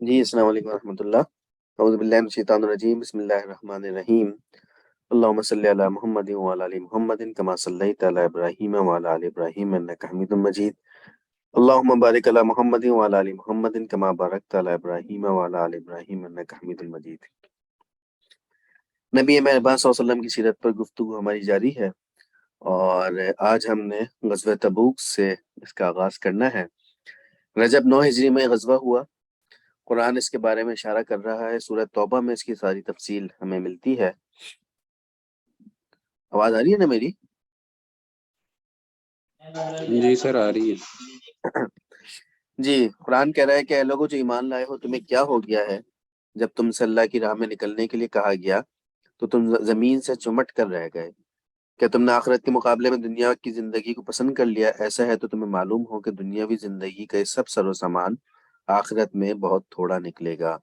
جی السلام علیکم ورحمۃ اللہ۔ اعوذ باللہ من الشیطان الرجیم، بسم اللہ الرحمن الرحیم۔ اللہم صلی علی محمد وعلی آل محمد کما صلیت علی ابراہیم وعلی آل ابراہیم انک حمید مجید۔ اللہم بارک علی محمد وعلی آل محمد کما بارکت علی ابراہیم وعلی آل ابراہیم انک حمید مجید۔ نبی مہربان صلی اللہ علیہ وسلم کی سیرت پر گفتگو ہماری جاری ہے، اور آج ہم نے غزوہ تبوک سے اس کا آغاز کرنا ہے۔ رجب 9 ہجری میں غزوہ ہوا۔ قرآن اس کے بارے میں اشارہ کر رہا ہے، سورہ توبہ میں اس کی ساری تفصیل ہمیں ملتی ہے۔ آواز آ رہی ہے نا میری؟ جی سر آ رہی ہے۔ جی، قرآن کہہ رہا ہے کہ اے لوگوں جو ایمان لائے ہو، تمہیں کیا ہو گیا ہے؟ جب تم سے اللہ کی راہ میں نکلنے کے لیے کہا گیا تو تم زمین سے چمٹ کر رہ گئے۔ کیا تم نے آخرت کے مقابلے میں دنیا کی زندگی کو پسند کر لیا؟ ایسا ہے تو تمہیں معلوم ہو کہ دنیاوی زندگی کا یہ سب سر و سامان آخرت میں بہت تھوڑا نکلے گا۔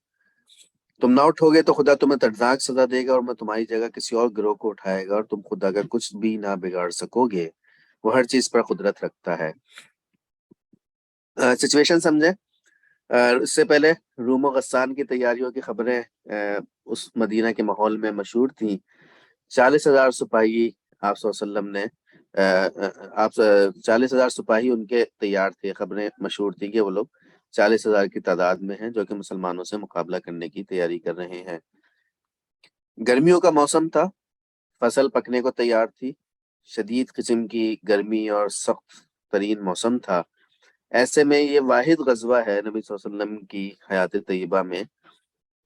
تم نہ اٹھو گے تو خدا تمہیں دردناک سزا دے گا، اور میں تمہاری جگہ کسی اور گروہ کو اٹھائے گا، اور تم خدا کا کچھ بھی نہ بگاڑ سکو گے، وہ ہر چیز پر قدرت رکھتا ہے۔ سچویشن سمجھیں۔ اس سے پہلے روم و غسان کی تیاریوں کی خبریں اس مدینہ کے ماحول میں مشہور تھیں۔ 40,000 سپاہی آپ صلی اللہ علیہ وسلم نے 40,000 سپاہی ان کے تیار تھے۔ خبریں مشہور تھیں کہ وہ لوگ 40,000 کی تعداد میں ہیں، جو کہ مسلمانوں سے مقابلہ کرنے کی تیاری کر رہے ہیں۔ گرمیوں کا موسم تھا، فصل پکنے کو تیار تھی، شدید قسم کی گرمی اور سخت ترین موسم تھا۔ ایسے میں یہ واحد غزوہ ہے نبی صلی اللہ علیہ وسلم کی حیات طیبہ میں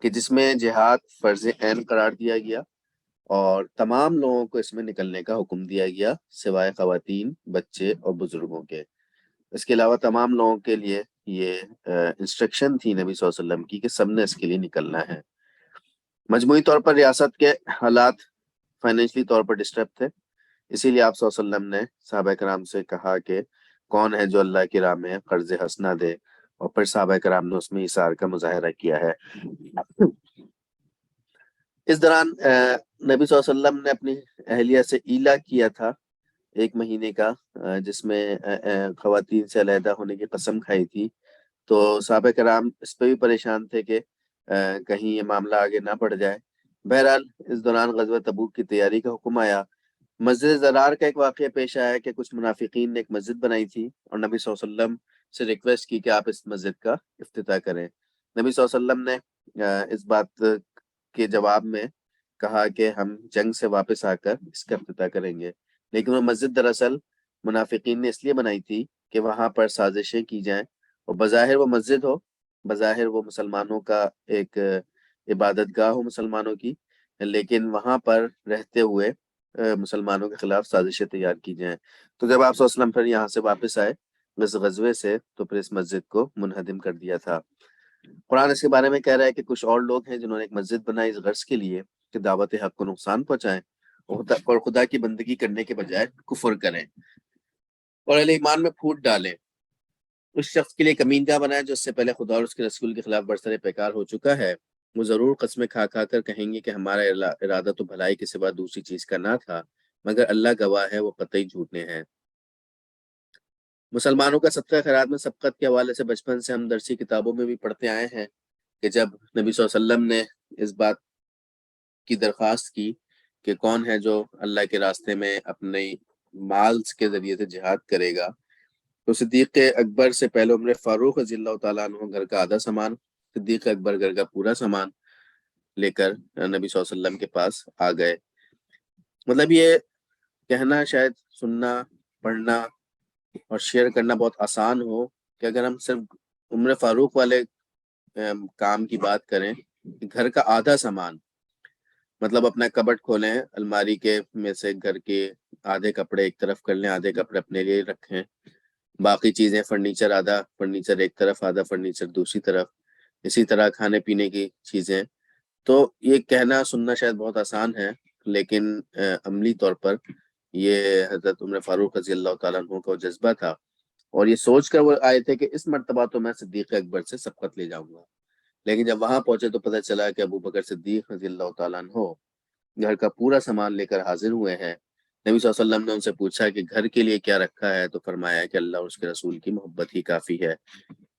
کہ جس میں جہاد فرض عین قرار دیا گیا، اور تمام لوگوں کو اس میں نکلنے کا حکم دیا گیا سوائے خواتین، بچے اور بزرگوں کے۔ اس کے علاوہ تمام لوگوں کے لیے یہ انسٹرکشن تھی نبی صلی اللہ علیہ وسلم کی کہ سب نے اس کے لیے نکلنا ہے۔ مجموعی طور پر ریاست کے حالات فائنینشلی طور پر ڈسٹرب تھے، اسی لیے آپ صلی اللہ علیہ وسلم نے صحابہ کرام سے کہا کہ کون ہے جو اللہ کی راہ میں قرض حسنہ دے، اور پھر صحابہ کرام نے اس میں ایثار کا مظاہرہ کیا ہے۔ اس دوران نبی صلی اللہ علیہ وسلم نے اپنی اہلیہ سے ایلا کیا تھا 1 مہینے کا، جس میں خواتین سے علیحدہ ہونے کی قسم کھائی تھی۔ تو صحابہ کرام اس پہ بھی پریشان تھے کہ کہیں یہ معاملہ آگے نہ بڑھ جائے۔ بہرحال اس دوران غزوہ تبوک کی تیاری کا حکم آیا۔ مسجد زرار کا ایک واقعہ پیش آیا کہ کچھ منافقین نے ایک مسجد بنائی تھی، اور نبی صلی اللہ علیہ وسلم سے ریکویسٹ کی کہ آپ اس مسجد کا افتتاح کریں۔ نبی صلی اللہ علیہ وسلم نے اس بات کے جواب میں کہا کہ ہم جنگ سے واپس آ کر اس کا افتتاح کریں گے، لیکن وہ مسجد دراصل منافقین نے اس لیے بنائی تھی کہ وہاں پر سازشیں کی جائیں، اور بظاہر وہ مسجد ہو، بظاہر وہ مسلمانوں کا ایک عبادت گاہ ہو مسلمانوں کی، لیکن وہاں پر رہتے ہوئے مسلمانوں کے خلاف سازشیں تیار کی جائیں۔ تو جب آپ صلی اللہ علیہ وسلم پھر یہاں سے واپس آئے اس غزوے سے، تو پھر اس مسجد کو منہدم کر دیا تھا۔ قرآن اس کے بارے میں کہہ رہا ہے کہ کچھ اور لوگ ہیں جنہوں نے ایک مسجد بنائی اس غرض کے لیے کہ دعوت حق کو نقصان پہنچائیں، اور خدا کی بندگی کرنے کے بجائے کفر کریں اور اہل ایمان میں پھوٹ ڈالیں۔ اس شخص کے لیے کمین گاہ بنائے جو اس سے پہلے خدا اور اس کے رسول کے خلاف برسر پیکار ہو چکا ہے۔ وہ ضرور قسمیں کھا کھا کر کہیں گے کہ ہمارا ارادہ تو بھلائی کے سوا دوسری چیز کا نہ تھا، مگر اللہ گواہ ہے وہ قطعی جھوٹے ہیں۔ مسلمانوں کا صدقہ خیرات میں سبقت کے حوالے سے بچپن سے ہم درسی کتابوں میں بھی پڑھتے آئے ہیں کہ جب نبی صلی اللہ علیہ وسلم نے اس بات کی درخواست کی کہ کون ہے جو اللہ کے راستے میں اپنے مال کے ذریعے سے جہاد کرے گا، تو صدیق اکبر سے پہلے عمر فاروق رضی اللہ تعالیٰ عنہ گھر کا آدھا سامان، صدیق اکبر گھر کا پورا سامان لے کر نبی صلی اللہ علیہ وسلم کے پاس آ گئے۔ مطلب یہ کہنا، شاید سننا، پڑھنا اور شیئر کرنا بہت آسان ہو کہ اگر ہم صرف عمر فاروق والے کام کی بات کریں، گھر کا آدھا سامان، مطلب اپنا کبٹ کھولیں، الماری کے میں سے گھر کے آدھے کپڑے ایک طرف کر لیں، آدھے کپڑے اپنے لیے رکھیں، باقی چیزیں فرنیچر آدھا فرنیچر ایک طرف، آدھا فرنیچر دوسری طرف، اسی طرح کھانے پینے کی چیزیں۔ تو یہ کہنا سننا شاید بہت آسان ہے، لیکن عملی طور پر یہ حضرت عمر فاروق رضی اللہ تعالیٰ عنہ کا جذبہ تھا، اور یہ سوچ کر وہ آئے تھے کہ اس مرتبہ تو میں صدیق اکبر سے سبقت لے جاؤں گا۔ لیکن جب وہاں پہنچے تو پتہ چلا کہ ابو بکر صدیق رضی اللہ تعالیٰ عنہ گھر کا پورا سامان لے کر حاضر ہوئے ہیں۔ نبی صلی اللہ علیہ وسلم نے ان سے پوچھا کہ گھر کے لیے کیا رکھا ہے، تو فرمایا کہ اللہ اور اس کے رسول کی محبت ہی کافی ہے۔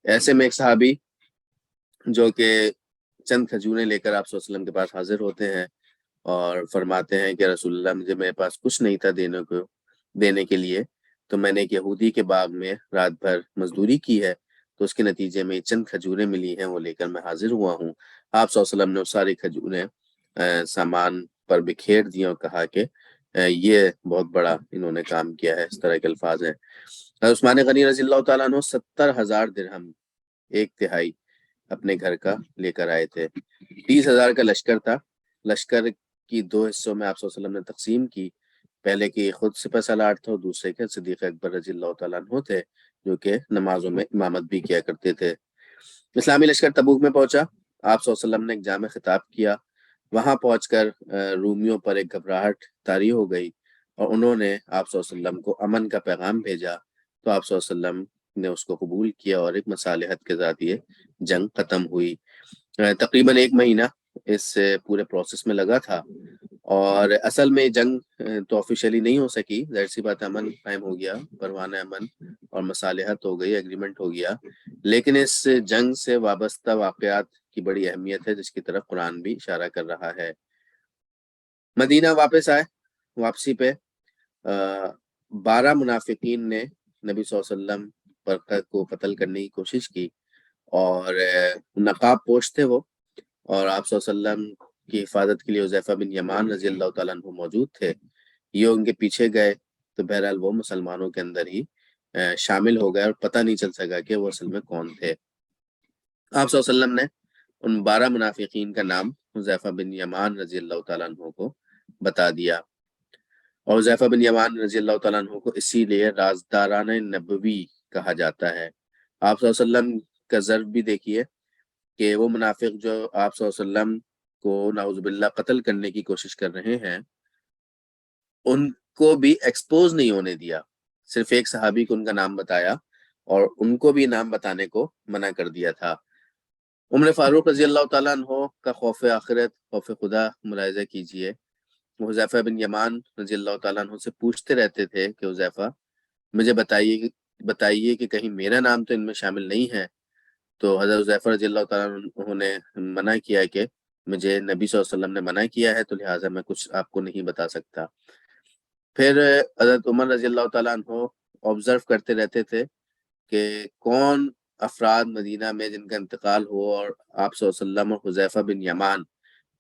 ایسے میں ایک صحابی جو کہ چند کھجوریں لے کر آپ صلی اللہ علیہ وسلم کے پاس حاضر ہوتے ہیں اور فرماتے ہیں کہ رسول اللہ مجھے میرے پاس کچھ نہیں تھا دینے کے لیے، تو میں نے ایک یہودی کے باغ میں رات بھر مزدوری کی ہے، تو اس کے نتیجے میں چند کھجوریں ملی ہیں، وہ لے کر میں حاضر ہوا ہوں۔ آپ صلی اللہ علیہ وسلم نے وہ ساری کھجوریں سامان پر بکھیر دی اور کہا کہ یہ بہت بڑا انہوں نے کام کیا ہے، اس طرح کے الفاظ ہیں۔ عثمان غنی رضی اللہ تعالیٰ عنہ 70,000 درہم، ایک تہائی اپنے گھر کا لے کر آئے تھے۔ 30,000 کا لشکر تھا۔ لشکر کی 2 حصوں میں آپ صلی اللہ علیہ وسلم نے تقسیم کی، پہلے کی خود سپہ سالار تھے اور دوسرے کے صدیق اکبر رضی اللہ تعالیٰ عنہ تھے، جو کہ نمازوں میں امامت بھی کیا کرتے تھے۔ اسلامی لشکر تبوک میں پہنچا، آپ صلی اللہ علیہ وسلم نے ایک جامع خطاب کیا۔ وہاں پہنچ کر رومیوں پر ایک گھبراہٹ طاری ہو گئی اور انہوں نے آپ صلی اللہ علیہ وسلم کو امن کا پیغام بھیجا، تو آپ صلی اللہ علیہ وسلم نے اس کو قبول کیا اور ایک مصالحت کے ذات یہ جنگ ختم ہوئی۔ تقریباً 1 مہینہ اس پورے پروسیس میں لگا تھا، اور اصل میں جنگ تو آفیشیلی نہیں ہو سکی، ظاہر سی بات امن قائم ہو گیا، پروانہ امن اور مصالحت ہو گئی، ایگریمنٹ ہو گیا، لیکن اس جنگ سے وابستہ واقعات کی بڑی اہمیت ہے جس کی طرف قرآن بھی اشارہ کر رہا ہے۔ مدینہ واپس آئے، واپسی پہ 12 منافقین نے نبی صلی اللہ علیہ وسلم پر کو قتل کرنے کی کوشش کی، اور نقاب پوش تھے وہ، اور آپ صلی اللہ علیہ وسلم کی حفاظت کے لیے حذیفہ بن یمان رضی اللہ تعالیٰ عنہ موجود تھے۔ یہ ان کے پیچھے گئے تو بہرحال وہ مسلمانوں کے اندر ہی شامل ہو گئے اور پتہ نہیں چل سکا کہ وہ اصل میں کون تھے۔ آپ صلی اللہ علیہ وسلم نے ان 12 منافقین کا نام حذیفہ بن یمان رضی اللہ تعالیٰ عنہ کو بتا دیا، اور حذیفہ بن یمان رضی اللہ تعالیٰ عنہ کو اسی لیے رازداران نبوی کہا جاتا ہے۔ آپ صلی اللہ علیہ وسلم کا ضرب بھی دیکھیے کہ وہ منافق جو آپ صلی اللہ علیہ وسلم کو نعوذ باللہ قتل کرنے کی کوشش کر رہے ہیں، ان کو بھی ایکسپوز نہیں ہونے دیا، صرف ایک صحابی کو ان کا نام بتایا اور ان کو بھی نام بتانے کو منع کر دیا تھا۔ عمر فاروق رضی اللہ تعالیٰ عنہ کا خوف آخرت، خوف خدا ملاحظہ کیجئے۔ حذیفہ بن یمان رضی اللہ تعالیٰ عنہ سے پوچھتے رہتے تھے کہ حذیفہ مجھے بتائیے کہ کہیں میرا نام تو ان میں شامل نہیں ہے، تو حضرت حذیفہ رضی اللہ تعالیٰ عنہ نے منع کیا کہ مجھے نبی صلی اللہ علیہ وسلم نے منع کیا ہے، تو لہٰذا میں کچھ آپ کو نہیں بتا سکتا۔ پھر حضرت عمر رضی اللہ تعالیٰ عنہ آبزرو کرتے رہتے تھے کہ کون افراد مدینہ میں جن کا انتقال ہو اور آپ صلی اللہ علیہ وسلم اور حذیفہ بن یمان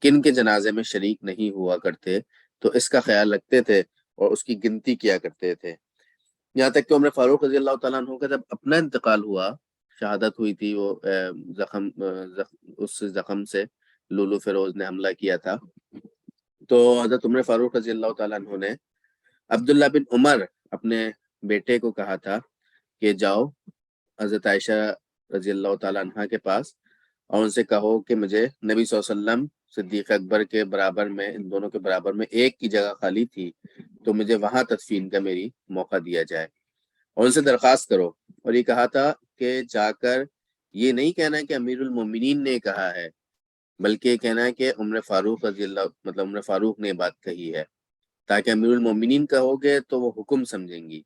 کن کے جنازے میں شریک نہیں ہوا کرتے، تو اس کا خیال رکھتے تھے اور اس کی گنتی کیا کرتے تھے۔ یہاں تک کہ عمر فاروق رضی اللہ تعالیٰ عنہ کا جب اپنا انتقال ہوا، شہادت ہوئی تھی، وہ اس زخم سے لولو فیروز نے حملہ کیا تھا، تو حضرت عمر فاروق رضی اللہ تعالیٰ عنہ نے عبداللہ بن عمر اپنے بیٹے کو کہا تھا کہ جاؤ حضرت عائشہ رضی اللہ تعالیٰ عنہ کے پاس اور ان سے کہو کہ مجھے نبی صلی اللہ علیہ وسلم صدیق اکبر کے برابر میں، ان دونوں کے برابر میں ایک کی جگہ خالی تھی، تو مجھے وہاں تدفین کا میری موقع دیا جائے، اور ان سے درخواست کرو۔ اور یہ کہا تھا کہ جا کر یہ نہیں کہنا کہ امیر المومنین نے کہا ہے، بلکہ یہ کہنا ہے کہ عمر فاروق رضی اللہ، مطلب عمر فاروق نے بات کہی ہے، تاکہ امیر المومنین کہو گے تو وہ حکم سمجھیں گی،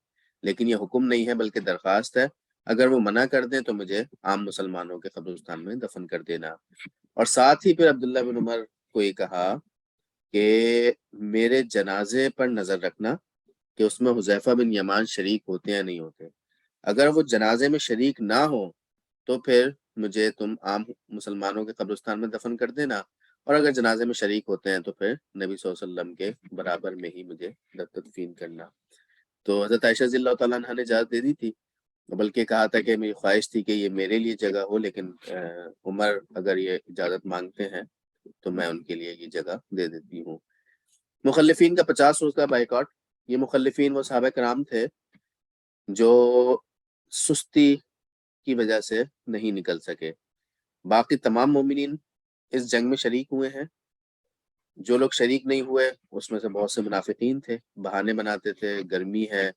لیکن یہ حکم نہیں ہے بلکہ درخواست ہے، اگر وہ منع کر دیں تو مجھے عام مسلمانوں کے قبرستان میں دفن کر دینا۔ اور ساتھ ہی پھر عبداللہ بن عمر کو یہ کہا کہ میرے جنازے پر نظر رکھنا کہ اس میں حذیفہ بن یمان شریک ہوتے یا نہیں ہوتے، اگر وہ جنازے میں شریک نہ ہو تو پھر مجھے تم عام مسلمانوں کے قبرستان میں دفن کر دینا، اور اگر جنازے میں شریک ہوتے ہیں تو پھر نبی صلی اللہ علیہ وسلم کے برابر میں ہی مجھے تدفین کرنا۔ تو حضرت عائشہ رضی اللہ تعالیٰ عنہ نے اجازت دے دی تھی، بلکہ کہا تھا کہ میری خواہش تھی کہ یہ میرے لیے جگہ ہو، لیکن عمر اگر یہ اجازت مانگتے ہیں تو میں ان کے لیے یہ جگہ دے دیتی ہوں۔ مخلفین کا 50 روزہ بائیکاٹ۔ یہ مخلفین وہ صحابہ کرام تھے جو سستی کی وجہ سے نہیں نکل سکے، باقی تمام مومنین اس جنگ میں شریک ہوئے ہیں۔ جو لوگ شریک نہیں ہوئے اس میں سے بہت سے منافقین تھے، بہانے بناتے تھے، گرمی ہے،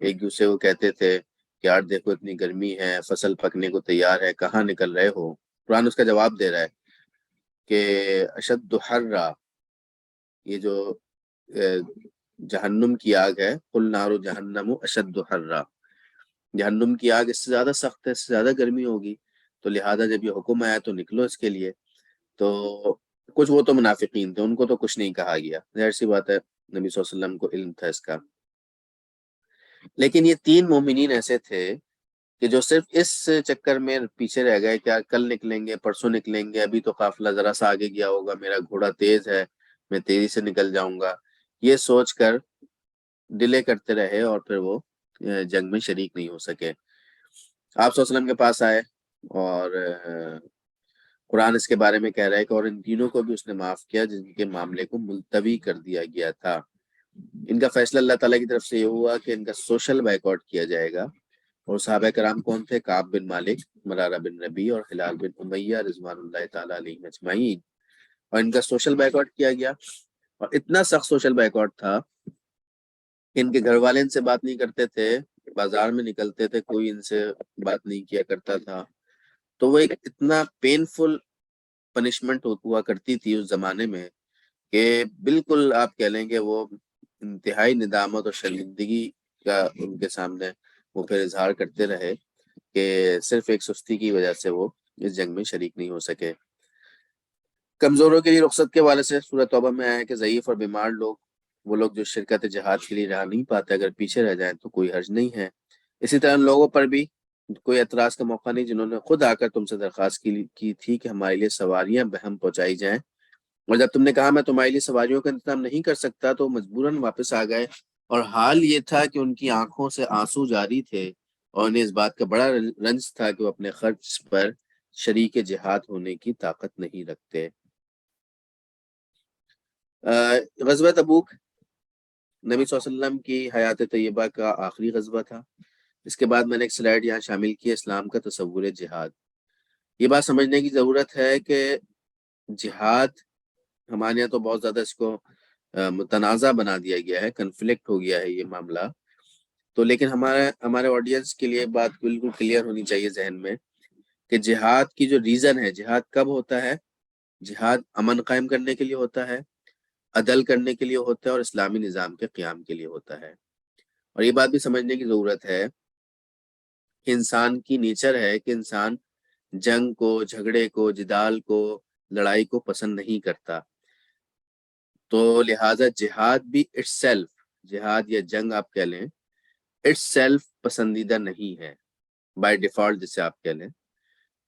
ایک دوسرے کو کہتے تھے کہ یار دیکھو اتنی گرمی ہے، فصل پکنے کو تیار ہے، کہاں نکل رہے ہو؟ قرآن اس کا جواب دے رہا ہے کہ اشد حرا، یہ جو جہنم کی آگ ہے، قل نار جہنم اشد حرا، جہنم کی آگ اس سے زیادہ سخت ہے، اس سے زیادہ گرمی ہوگی، تو لہٰذا جب یہ حکم آیا تو نکلو اس کے لیے. تو کچھ وہ تو منافقین تھے، ان کو تو کچھ نہیں کہا گیا، ظاہر سی بات ہے نبی صلی اللہ علیہ وسلم کو علم تھا اس کا. لیکن یہ 3 مومنین ایسے تھے کہ جو صرف اس چکر میں پیچھے رہ گئے کہ کل نکلیں گے، پرسوں نکلیں گے، ابھی تو قافلہ ذرا سا آگے گیا ہوگا، میرا گھوڑا تیز ہے، میں تیزی سے نکل جاؤں گا، یہ سوچ کر ڈیلے کرتے رہے اور پھر وہ جنگ میں شریک نہیں ہو سکے. آپ صلی اللہ علیہ وسلم کے پاس آئے اور قرآن اس کے بارے میں کہہ رہا ہے کہ اور ان تینوں کو بھی اس نے معاف کیا جن کے معاملے کو ملتوی کر دیا گیا تھا. ان کا فیصلہ اللہ تعالیٰ کی طرف سے یہ ہوا کہ ان کا سوشل بائیکاٹ کیا جائے گا. اور صحابہ کرام کون تھے؟ کعب بن مالک، مرارہ بن ربیع اور ہلال بن امیہ رضوان اللہ تعالیٰ علیہم اجمعین. اور ان کا سوشل بائیکاٹ کیا گیا، اور اتنا سخت سوشل بائیکاٹ تھا کہ ان کے گھر والے ان سے بات نہیں کرتے تھے، بازار میں نکلتے تھے کوئی ان سے بات نہیں کیا کرتا تھا. تو وہ ایک اتنا پینفل پنشمنٹ ہوا کرتی تھی اس زمانے میں کہ بالکل آپ کہہ لیں کہ وہ انتہائی ندامت اور شرمندگی کا ان کے سامنے وہ پھر اظہار کرتے رہے کہ صرف ایک سستی کی وجہ سے وہ اس جنگ میں شریک نہیں ہو سکے. کمزوروں کے لیے رخصت کے والے سے سورۃ توبہ میں آیا کہ ضعیف اور بیمار لوگ، وہ لوگ جو شرکت جہاد کے لیے رہا نہیں پاتے، اگر پیچھے رہ جائیں تو کوئی حرج نہیں ہے. اسی طرح ان لوگوں پر بھی کوئی اعتراض کا موقع نہیں جنہوں نے خود آ کر تم سے درخواست کی تھی کہ ہمارے لیے سواریاں بہم پہنچائی جائیں، اور جب تم نے کہا میں تمہارے لیے سواریوں کا انتظام نہیں کر سکتا تو مجبوراً واپس آ گئے. اور حال یہ تھا کہ ان کی آنکھوں سے آنسو جاری تھے اور انہیں اس بات کا بڑا رنج تھا کہ وہ اپنے خرچ پر شریک جہاد ہونے کی طاقت نہیں رکھتے. غزوہ تبوک نبی صلی اللہ علیہ وسلم کی حیات طیبہ کا آخری غزوہ تھا. اس کے بعد میں نے ایک سلائیڈ یہاں شامل کی، اسلام کا تصور جہاد. یہ بات سمجھنے کی ضرورت ہے کہ جہاد ہمارے یہاں تو بہت زیادہ اس کو متنازع بنا دیا گیا ہے، کنفلکٹ ہو گیا ہے یہ معاملہ. تو لیکن ہمارے آڈینس کے لیے بات بالکل کلیئر ہونی چاہیے ذہن میں کہ جہاد کی جو ریزن ہے، جہاد کب ہوتا ہے؟ جہاد امن قائم کرنے کے لیے ہوتا ہے، عدل کرنے کے لیے ہوتا ہے، اور اسلامی نظام کے قیام کے لیے ہوتا ہے. اور یہ بات بھی سمجھنے کی ضرورت ہے کہ انسان کی نیچر ہے کہ انسان جنگ کو، جھگڑے کو، جدال کو، لڑائی کو پسند نہیں کرتا. تو لہٰذا جہاد بھی اٹس سیلف، جہاد یا جنگ آپ کہہ لیں، اٹس سیلف پسندیدہ نہیں ہے بائی ڈیفالٹ جسے آپ کہہ لیں.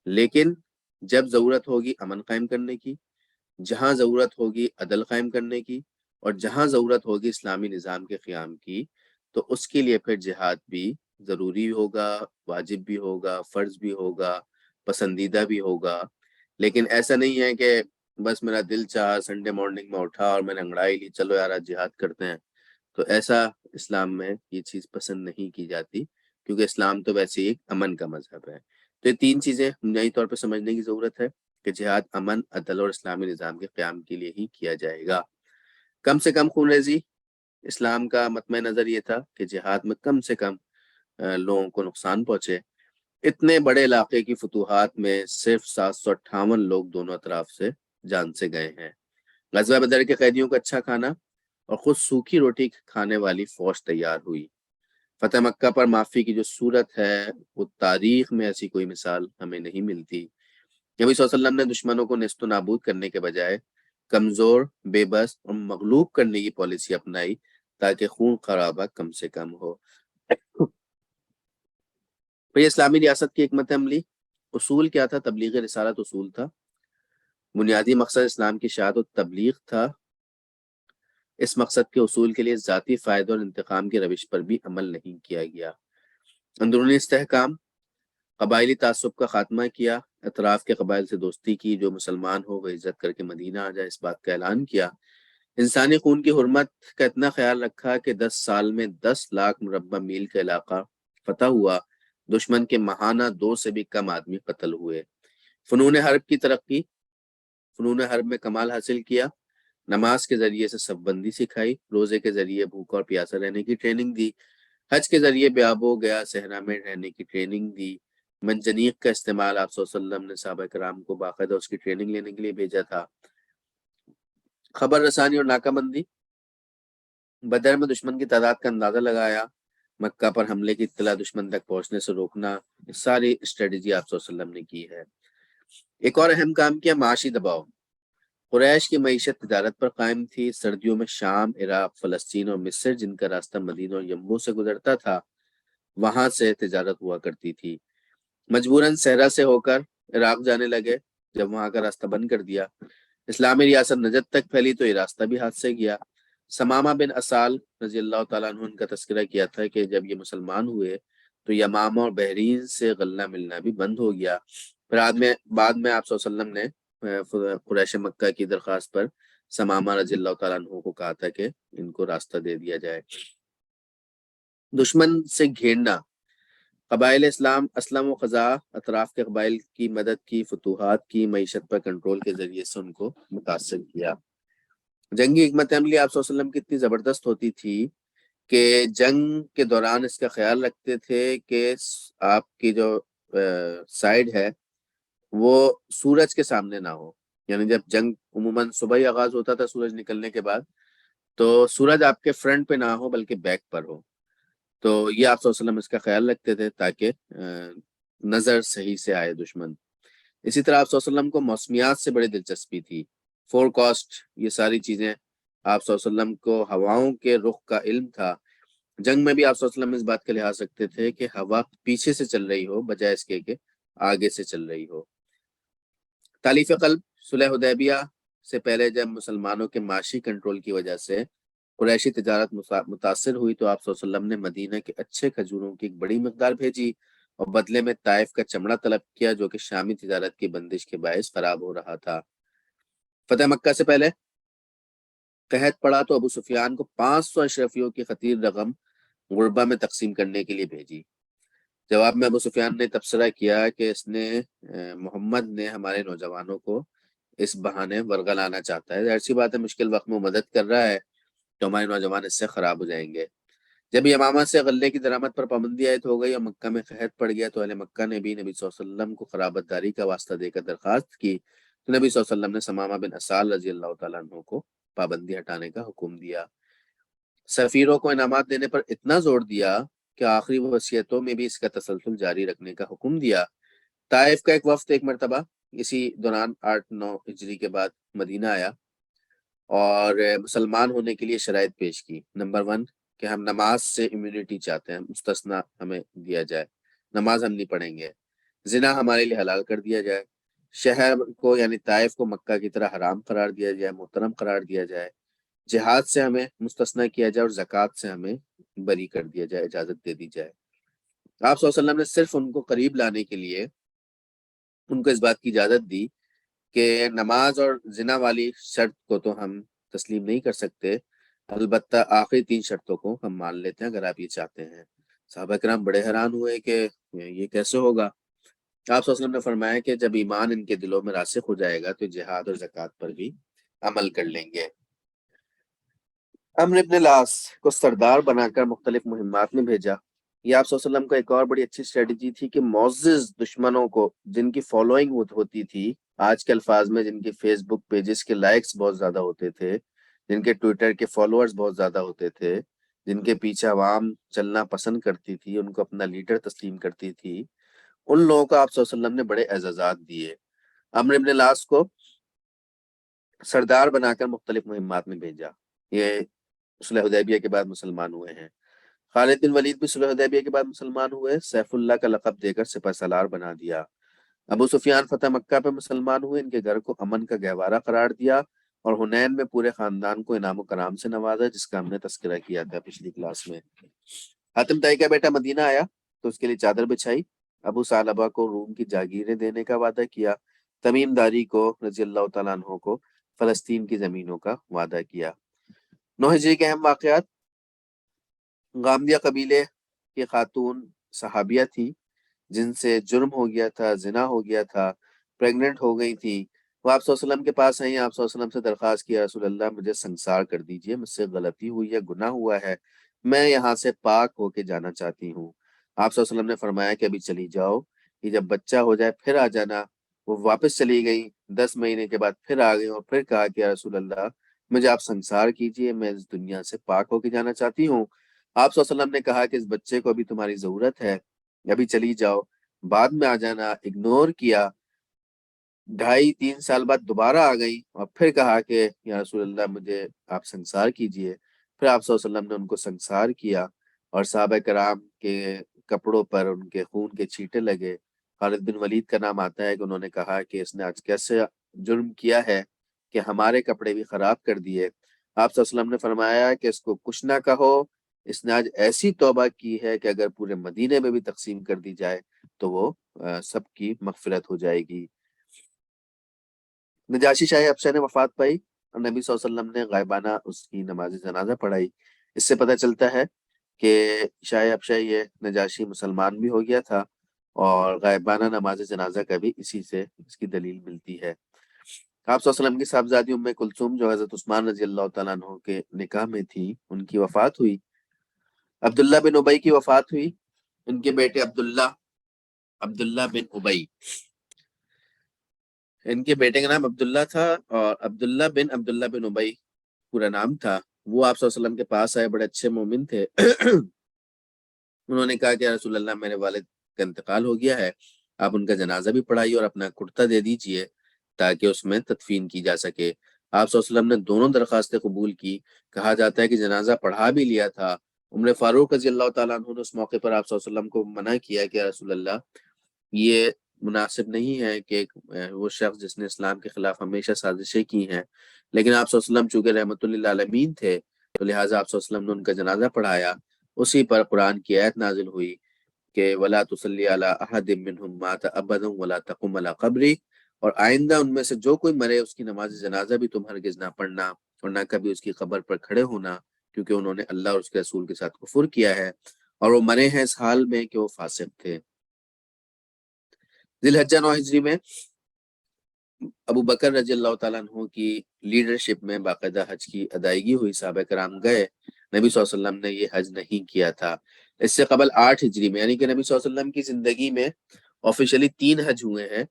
لیکن جب ضرورت ہوگی امن قائم کرنے کی، جہاں ضرورت ہوگی عدل قائم کرنے کی، اور جہاں ضرورت ہوگی اسلامی نظام کے قیام کی، تو اس کے لیے پھر جہاد بھی ضروری ہوگا، واجب بھی ہوگا، فرض بھی ہوگا، پسندیدہ بھی ہوگا. لیکن ایسا نہیں ہے کہ بس میرا دل چاہا سنڈے مارننگ میں اٹھا اور میں نے انگڑائی لی چلو یار آج جہاد کرتے ہیں. تو ایسا اسلام میں یہ چیز پسند نہیں کی جاتی، کیونکہ اسلام تو ویسے ایک امن کا مذہب ہے. تو یہ 3 چیزیں بنیادی طور پہ سمجھنے کی ضرورت ہے کہ جہاد امن، عدل اور اسلامی نظام کے قیام کے لیے ہی کیا جائے گا. کم سے کم خون ریزی، اسلام کا مطمع نظر یہ تھا کہ جہاد میں کم سے کم لوگوں کو نقصان پہنچے. اتنے بڑے علاقے کی فتوحات میں صرف 758 لوگ دونوں اطراف سے جان سے گئے ہیں. غزوہ بدر کے قیدیوں کا اچھا کھانا اور خود سوکھی روٹی کھانے والی فوج تیار ہوئی. فتح مکہ پر معافی کی جو صورت ہے وہ تاریخ میں ایسی کوئی مثال ہمیں نہیں ملتی. نبی صلی اللہ علیہ وسلم نے دشمنوں کو نیست و نابود کرنے کے بجائے کمزور، بے بس اور مغلوب کرنے کی پالیسی اپنائی تاکہ خون خرابہ کم سے کم ہو. پھر اسلامی ریاست کی حکمت عملی اصول کیا تھا؟ تبلیغ رسالت اصول تھا. بنیادی مقصد اسلام کی اشاعت و تبلیغ تھا. اس مقصد کے اصول کے لیے ذاتی فائدہ اور انتقام کی روش پر بھی عمل نہیں کیا گیا. اندرونی استحکام، قبائلی تعصب کا خاتمہ کیا، اطراف کے قبائل سے دوستی کی، جو مسلمان ہو وہ عزت کر کے مدینہ آ جائے اس بات کا اعلان کیا. انسانی خون کی حرمت کا اتنا خیال رکھا کہ 10 سال میں 10 لاکھ مربع میل کا علاقہ فتح ہوا. دشمن کے ماہانہ 2 سے بھی کم آدمی قتل ہوئے. فنون حرب کی ترقی، فنون حرب میں کمال حاصل کیا. نماز کے ذریعے سے صف بندی سکھائی، روزے کے ذریعے بھوکا اور پیاسا رہنے کی ٹریننگ دی، حج کے ذریعے بے-آب و گیا صحرا میں رہنے کی ٹریننگ دی. منجنیق کا استعمال آپ صلی اللہ علیہ وسلم نے صحابہ کرام کو باقاعدہ اس کی ٹریننگ لینے کے لیے بھیجا تھا. خبر رسانی اور ناکہ بندی، بدر میں دشمن کی تعداد کا اندازہ لگایا، مکہ پر حملے کی اطلاع دشمن تک پہنچنے سے روکنا، یہ ساری اسٹریٹجی آپ صلی اللہ علیہ وسلم نے کی ہے۔ ایک اور اہم کام کیا، معاشی دباؤ۔ قریش کی معیشت تجارت پر قائم تھی۔ سردیوں میں شام، عراق، فلسطین اور مصر، جن کا راستہ مدینہ اور یمبو سے گزرتا تھا، وہاں سے تجارت ہوا کرتی تھی۔ مجبوراً صحرا سے ہو کر عراق جانے لگے جب وہاں کا راستہ بند کر دیا۔ اسلامی ریاست نجد تک پھیلی تو یہ راستہ بھی ہاتھ سے گیا۔ ثمامہ بن اسال رضی اللہ تعالیٰ عنہ کا تذکرہ کیا تھا کہ جب یہ مسلمان ہوئے تو یمامہ اور بحرین سے غلہ ملنا بھی بند ہو گیا۔ پھر بعد میں آپ صلی اللہ علیہ وسلم نے قریش مکہ کی درخواست پر ثمامہ رضی اللہ تعالیٰ عنہ کو کہا تھا کہ ان کو راستہ دے دیا جائے۔ دشمن سے گھیرنا، قبائل اسلم و خزاع اطراف کے قبائل کی مدد کی، فتوحات کی، معیشت پر کنٹرول کے ذریعے سے ان کو متاثر کیا۔ جنگی حکمت عملی آپ صلی اللہ علیہ وسلم کی اتنی زبردست ہوتی تھی کہ جنگ کے دوران اس کا خیال رکھتے تھے کہ آپ کی جو سائیڈ ہے وہ سورج کے سامنے نہ ہو، یعنی جب جنگ عموماً صبح ہی آغاز ہوتا تھا سورج نکلنے کے بعد، تو سورج آپ کے فرنٹ پہ نہ ہو بلکہ بیک پر ہو۔ تو یہ آپ صلی اللہ علیہ وسلم اس کا خیال رکھتے تھے تاکہ نظر صحیح سے آئے دشمن۔ اسی طرح آپ صلی اللہ علیہ وسلم کو موسمیات سے بڑی دلچسپی تھی، فور کاسٹ، یہ ساری چیزیں آپ صلی اللہ علیہ وسلم کو، ہواؤں کے رخ کا علم تھا۔ جنگ میں بھی آپ صلی اللہ علیہ وسلم اس بات کا لحاظ رکھتے تھے کہ ہوا پیچھے سے چل رہی ہو بجائے اس کے کہ آگے سے چل رہی ہو۔ تالیف قلب، صلح حدیبیہ سے پہلے جب مسلمانوں کے معاشی کنٹرول کی وجہ سے قریشی تجارت متاثر ہوئی تو آپ صلی اللہ علیہ وسلم نے مدینہ کے اچھے کھجوروں کی ایک بڑی مقدار بھیجی اور بدلے میں طائف کا چمڑا طلب کیا جو کہ شامی تجارت کی بندش کے باعث خراب ہو رہا تھا۔ فتح مکہ سے پہلے قحط پڑا تو ابو سفیان کو 500 اشرفیوں کی خطیر رقم غربہ میں تقسیم کرنے کے لیے بھیجی۔ جواب میں ابو سفیان نے تبصرہ کیا کہ اس نے محمد نے ہمارے نوجوانوں کو اس بہانے ورگلانا چاہتا ہے، ظاہر سی بات ہے مشکل وقت میں مدد کر رہا ہے تو ہمارے نوجوان اس سے خراب ہو جائیں گے۔ جب یمامہ سے غلے کی درآمد پر پابندی عائد ہو گئی اور مکہ میں قحط پڑ گیا تو اہل مکہ نے بھی نبی صلی اللہ علیہ وسلم کو خرابت داری کا واسطہ دے کر درخواست کی تو نبی صلی اللہ علیہ وسلم نے ثمامہ بن اسال رضی اللہ تعالیٰ عنہ کو پابندی ہٹانے کا حکم دیا۔ سفیروں کو انعامات دینے پر اتنا زور دیا کہ آخری وصیتوں میں بھی اس کا تسلسل جاری رکھنے کا حکم دیا۔ طائف کا ایک وفد ایک مرتبہ اسی دوران 8-9 ہجری کے بعد مدینہ آیا اور مسلمان ہونے کے لیے شرائط پیش کی۔ نمبر 1 کہ ہم نماز سے امیونٹی چاہتے ہیں، مستثنا ہمیں دیا جائے، نماز ہم نہیں پڑھیں گے، زنا ہمارے لیے حلال کر دیا جائے، شہر کو یعنی طائف کو مکہ کی طرح حرام قرار دیا جائے، محترم قرار دیا جائے، جہاد سے ہمیں مستثنا کیا جائے اور زکوٰۃ سے ہمیں بری کر دیا جائے، اجازت دے دی جائے۔ آپ صلی اللہ علیہ وسلم نے صرف ان کو قریب لانے کے لیے ان کو اس بات کی اجازت دی کہ نماز اور زنا والی شرط کو تو ہم تسلیم نہیں کر سکتے، البتہ آخری 3 شرطوں کو ہم مان لیتے ہیں اگر آپ یہ چاہتے ہیں۔ صحابہ کرام بڑے حیران ہوئے کہ یہ کیسے ہوگا۔ آپ صلی اللہ علیہ وسلم نے فرمایا کہ جب ایمان ان کے دلوں میں راسخ ہو جائے گا تو جہاد اور زکوٰۃ پر بھی عمل کر لیں گے۔ عمرو بن العاص کو سردار بنا کر مختلف مہمات میں بھیجا۔ یہ آپ صلی اللہ علیہ وسلم کا ایک اور بڑی اچھی اسٹریٹجی تھی کہ معزز دشمنوں کو جن کی فالوئنگ ہوتی تھی، آج کے الفاظ میں جن کے فیس بک پیجز کے لائکس بہت زیادہ ہوتے تھے، جن کے ٹویٹر کے فالوورز بہت زیادہ ہوتے تھے، جن کے پیچھے عوام چلنا پسند کرتی تھی، ان کو اپنا لیڈر تسلیم کرتی تھی، ان لوگوں کو آپ صلی اللہ علیہ وسلم نے بڑے اعزازات دیے۔ عمرو بن العاص کو سردار بنا کر مختلف مہمات میں بھیجا۔ یہ صلح حدیبیہ کے بعد مسلمان ہوئے ہیں۔ خالد بن ولید بھی صلح حدیبیہ کے بعد مسلمان ہوئے، سیف اللہ کا لقب دے کر سپہ سالار بنا دیا۔ ابو سفیان فتح مکہ پہ مسلمان ہوئے، ان کے گھر کو امن کا گہوارہ قرار دیا اور حنین میں پورے خاندان کو انعام و کرام سے نوازا، جس کا ہم نے تذکرہ کیا تھا پچھلی کلاس میں۔ حاتم طائی کا بیٹا مدینہ آیا تو اس کے لیے چادر بچھائی، ابو ثعلبہ کو روم کی جاگیریں دینے کا وعدہ کیا، تمیم داری کو رضی اللہ تعالیٰ عنہ کو فلسطین کی زمینوں کا وعدہ کیا۔ 9 ہجری کے اہم واقعات، غامدیہ قبیلے کی خاتون صحابیہ تھی جن سے جرم ہو گیا تھا، زنا ہو گیا تھا، پریگننٹ ہو گئی تھی، وہ آپ صلی اللہ علیہ وسلم کے پاس آئیں، آپ صلی اللہ علیہ وسلم سے درخواست کیا، رسول اللہ مجھے سنگسار کر دیجئے، مجھ سے غلطی ہوئی ہے، گناہ ہوا ہے، میں یہاں سے پاک ہو کے جانا چاہتی ہوں۔ آپ صلی اللہ علیہ وسلم نے فرمایا کہ ابھی چلی جاؤ، کہ جب بچہ ہو جائے پھر آ جانا۔ وہ واپس چلی گئی، 10 مہینے کے بعد پھر آ گئی اور پھر کہا کہ یا رسول اللہ مجھے آپ سنگسار کیجئے، میں اس دنیا سے پاک ہو کے جانا چاہتی ہوں۔ آپ صلی اللہ علیہ وسلم نے کہا کہ اس بچے کو ابھی تمہاری ضرورت ہے، ابھی چلی جاؤ، بعد میں آ جانا۔ اگنور کیا، 2.5-3 سال بعد دوبارہ آ گئی اور پھر کہا کہ یا رسول اللہ مجھے آپ سنسار کیجئے۔ پھر آپ صلی اللہ علیہ وسلم نے ان کو سنسار کیا اور صحابہ کرام کے کپڑوں پر ان کے خون کے چھینٹے لگے۔ خالد بن ولید کا نام آتا ہے کہ انہوں نے کہا کہ اس نے آج کیسے جرم کیا ہے کہ ہمارے کپڑے بھی خراب کر دیے۔ آپ صلی اللہ علیہ وسلم نے فرمایا کہ اس کو کچھ نہ کہو، اس نے آج ایسی توبہ کی ہے کہ اگر پورے مدینے میں بھی تقسیم کر دی جائے تو وہ سب کی مغفرت ہو جائے گی۔ نجاشی شاہ حبشہ نے وفات پائی اور نبی صلی اللہ علیہ وسلم نے غائبانہ اس کی نماز جنازہ پڑھائی۔ اس سے پتہ چلتا ہے کہ شاہ حبشہ یہ نجاشی مسلمان بھی ہو گیا تھا، اور غائبانہ نماز جنازہ کا بھی اسی سے اس کی دلیل ملتی ہے۔ آپ صلی اللہ علیہ وسلم کی صاحبزادی ام کلثوم جو حضرت عثمان رضی اللہ تعالیٰ عنہ کے نکاح میں تھی، ان کی وفات ہوئی۔ عبداللہ بن ابی کی وفات ہوئی۔ ان کے بیٹے عبداللہ بن ابی، ان کے بیٹے کا نام عبداللہ تھا، اور عبداللہ بن ابی پورا نام تھا۔ وہ آپ صلی اللہ علیہ وسلم کے پاس آئے، بڑے اچھے مومن تھے۔ انہوں نے کہا کہ رسول اللہ میرے والد کا انتقال ہو گیا ہے، آپ ان کا جنازہ بھی پڑھائیے اور اپنا کرتا دے دیجئے تاکہ اس میں تدفین کی جا سکے۔ آپ صلی اللہ علیہ وسلم نے دونوں درخواستیں قبول کی۔ کہا جاتا ہے کہ جنازہ پڑھا بھی لیا تھا۔ عمر فاروق رضی اللہ تعالیٰ عنہ نے اس موقع پر آپ صلی اللہ علیہ وسلم کو منع کیا کہ رسول اللہ یہ مناسب نہیں ہے کہ وہ شخص جس نے اسلام کے خلاف ہمیشہ سازشیں کی ہیں، لیکن آپ صلی اللہ علیہ وسلم چونکہ رحمت للعالمین تھے تو لہٰذا آپ صلی اللہ علیہ وسلم نے ان کا جنازہ پڑھایا۔ اسی پر قرآن کی آیت نازل ہوئی کہ وَلَا تُصَلِّ عَلَىٰ أَحَدٍ مِّنْهُمْ مَاتَ أَبَدًا وَلَا تَقُمْ عَلَىٰ قَبْرِهِ، اور آئندہ ان میں سے جو کوئی مرے اس کی نماز جنازہ بھی تم ہرگز نہ پڑھنا اور نہ کبھی اس کی قبر پر کھڑے ہونا، کیونکہ انہوں نے اللہ اور اس کے رسول کے ساتھ کفر کیا ہے اور وہ مرے ہیں اس حال میں کہ وہ فاسق تھے۔ ذی الحجہ 9 ہجری میں ابو بکر رضی اللہ تعالیٰ عنہ کی لیڈرشپ میں باقاعدہ حج کی ادائیگی ہوئی، صحابہ کرام گئے۔ نبی صلی اللہ علیہ وسلم نے یہ حج نہیں کیا تھا۔ اس سے قبل 8 ہجری میں، یعنی کہ نبی صلی اللہ علیہ وسلم کی زندگی میں آفیشلی 3 حج ہوئے ہیں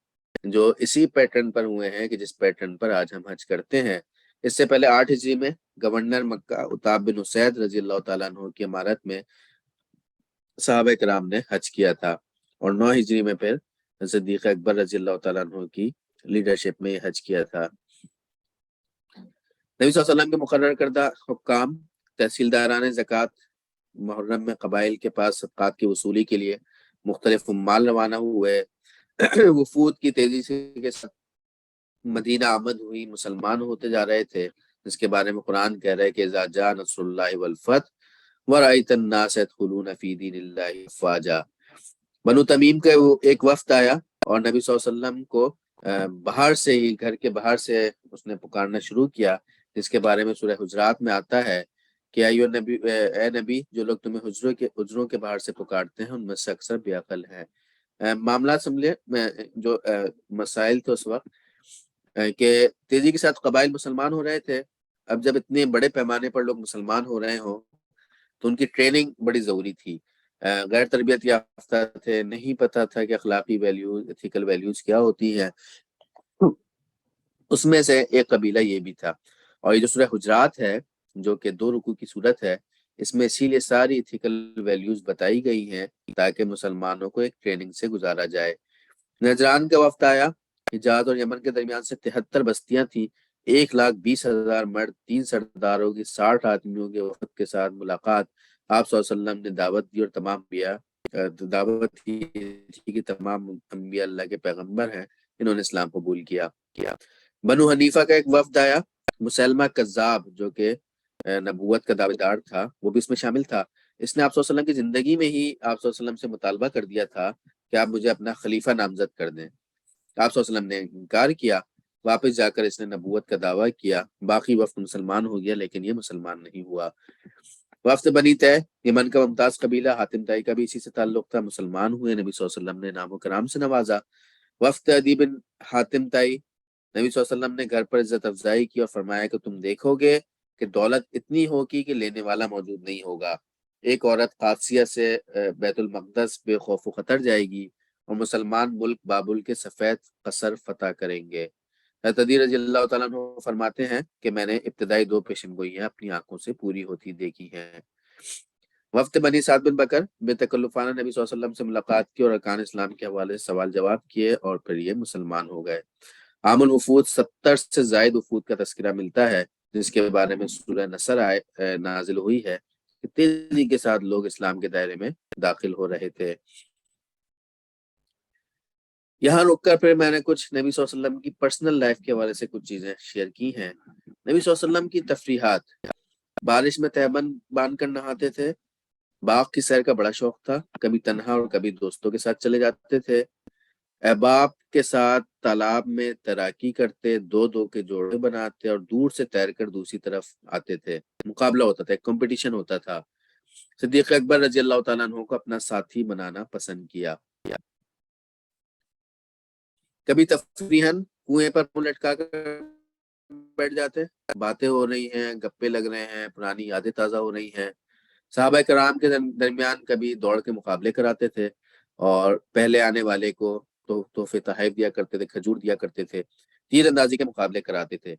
جو اسی پیٹرن پر ہوئے ہیں کہ جس پیٹرن پر آج ہم حج کرتے ہیں۔ اس سے پہلے 8 ہجری میں گورنر مکہ عتاب بن اسید رضی اللہ تعالیٰ عنہ کی امارت میں صحابہ کرام نے حج کیا تھا، اور 9 ہجری میں پھر صدیق اکبر رضی اللہ تعالیٰ عنہ کی لیڈرشپ میں یہ حج کیا تھا۔ نبی صلی اللہ علیہ وسلم کے مقرر کردہ حکام تحصیلداران زکوٰۃ محرم میں قبائل کے پاس صدقات کی وصولی کے لیے مختلف مال روانہ ہوئے۔ وفود کی تیزی سے کے ساتھ مدینہ آمد ہوئی، مسلمان ہوتے جا رہے تھے، جس کے بارے میں قرآن کہہ رہے کہ اذا جاء نصر اللہ والفتح ورأیت الناس يدخلون فی دین اللہ افواجا۔ بنو تمیم کا وہ ایک وفد آیا اور نبی صلی اللہ علیہ وسلم کو باہر سے ہی، گھر کے باہر سے اس نے پکارنا شروع کیا، جس کے بارے میں سورہ حجرات میں آتا ہے کہ اے نبی، جو لوگ تمہیں حجروں کے باہر سے پکارتے ہیں ان میں سے اکثر بے عقل ہیں۔ معاملات سمجھے جو مسائل تھے اس وقت کہ تیزی کے ساتھ قبائل مسلمان ہو رہے تھے۔ اب جب اتنے بڑے پیمانے پر لوگ مسلمان ہو رہے ہوں تو ان کی ٹریننگ بڑی ضروری تھی۔ غیر تربیت یافتہ تھے، نہیں پتہ تھا کہ اخلاقی ویلیوز، ایتھیکل ویلیوز کیا ہوتی ہیں۔ اس میں سے ایک قبیلہ یہ بھی تھا، اور یہ جو سورہ حجرات ہے جو کہ 2 رکوع کی صورت ہے، اس میں اسی لیے ساری ایتھیکل ویلیوز بتائی گئی ہیں تاکہ مسلمانوں کو ایک ٹریننگ سے گزارا جائے۔ نجران کا وفد آیا۔ حجاز اور یمن کے درمیان سے 73 بستیاں تھیں، 1,20,000 مرد، 3 سرداروں کی 60 آدمیوں کے وفد کے ساتھ ملاقات۔ آپ صلی اللہ علیہ وسلم نے دعوت دی اور دعوت تھی کہ تمام انبیاء اللہ کے پیغمبر ہیں، انہوں نے اسلام قبول کیا۔ بنو حنیفہ کا ایک وفد آیا، مسلمہ کذاب جو کہ نبوت کا دعویٰ دار تھا وہ بھی اس میں شامل تھا۔ اس نے آپ صلی اللہ علیہ وسلم کی زندگی میں ہی آپ صلی اللہ علیہ وسلم سے مطالبہ کر دیا تھا کہ آپ مجھے اپنا خلیفہ نامزد کر دیں۔ آپ صلی اللہ علیہ وسلم نے انکار کیا۔ واپس جا کر اس نے نبوت کا دعویٰ کیا، باقی وفد مسلمان ہو گیا لیکن یہ مسلمان نہیں ہوا۔ وفد بنی طے، یمن کا ممتاز قبیلہ، حاتم طائی کا بھی اسی سے تعلق تھا، مسلمان ہوئے، نبی صلی اللہ علیہ وسلم نے نام و کرام سے نوازا۔ وفد عدی بن حاتم طائی، نبی صلی اللہ علیہ وسلم نے گھر پر عزت افزائی کی اور فرمایا کہ تم دیکھو گے کہ دولت اتنی ہوگی کہ لینے والا موجود نہیں ہوگا۔ ایک عورت قادسیہ سے بیت المقدس بے خوف و خطر جائے گی اور مسلمان ملک بابل کے سفید قصر فتح کریں گے۔ حضرت علی رضی اللہ تعالیٰ عنہ فرماتے ہیں کہ میں نے ابتدائی 2 پیشن گوئیاں اپنی آنکھوں سے پوری ہوتی دیکھی ہیں۔ وفد بنی سعد بن بکر بے تکلفانہ نبی صلی اللہ علیہ وسلم سے ملاقات کی اور ارکان اسلام کے حوالے سے سوال جواب کیے اور پھر یہ مسلمان ہو گئے۔ عام الوفود 70 سے زائد وفود کا تذکرہ ملتا ہے جس کے بارے میں سورہ نصر نازل ہوئی ہے کہ تیزی کے ساتھ لوگ اسلام کے دائرے میں داخل ہو رہے تھے۔ یہاں رک کر پھر میں نے کچھ نبی صلی اللہ علیہ وسلم کی پرسنل لائف کے حوالے سے کچھ چیزیں شیئر کی ہیں۔ نبی صلی اللہ علیہ وسلم کی تفریحات، بارش میں تہبند باندھ کر نہاتے تھے، باغ کی سیر کا بڑا شوق تھا، کبھی تنہا اور کبھی دوستوں کے ساتھ چلے جاتے تھے، احباب کے ساتھ تالاب میں تیراکی کرتے، دو دو کے جوڑے بناتے اور دور سے تیر کر دوسری طرف آتے تھے، مقابلہ ہوتا تھا، ایک کمپٹیشن ہوتا تھا۔ صدیق اکبر رضی اللہ تعالیٰ عنہ کو اپنا ساتھی بنانا پسند کیا۔ کبھی تفریحاً کنویں پر منہ لٹکا کر بیٹھ جاتے، باتیں ہو رہی ہیں، گپے لگ رہے ہیں، پرانی یادیں تازہ ہو رہی ہیں۔ صحابہ کرام کے درمیان کبھی دوڑ کے مقابلے کراتے تھے اور پہلے آنے والے کو تو تحفے تحائف دیا کرتے تھے، کھجور دیا کرتے تھے، تیر اندازی کے مقابلے کراتے تھے۔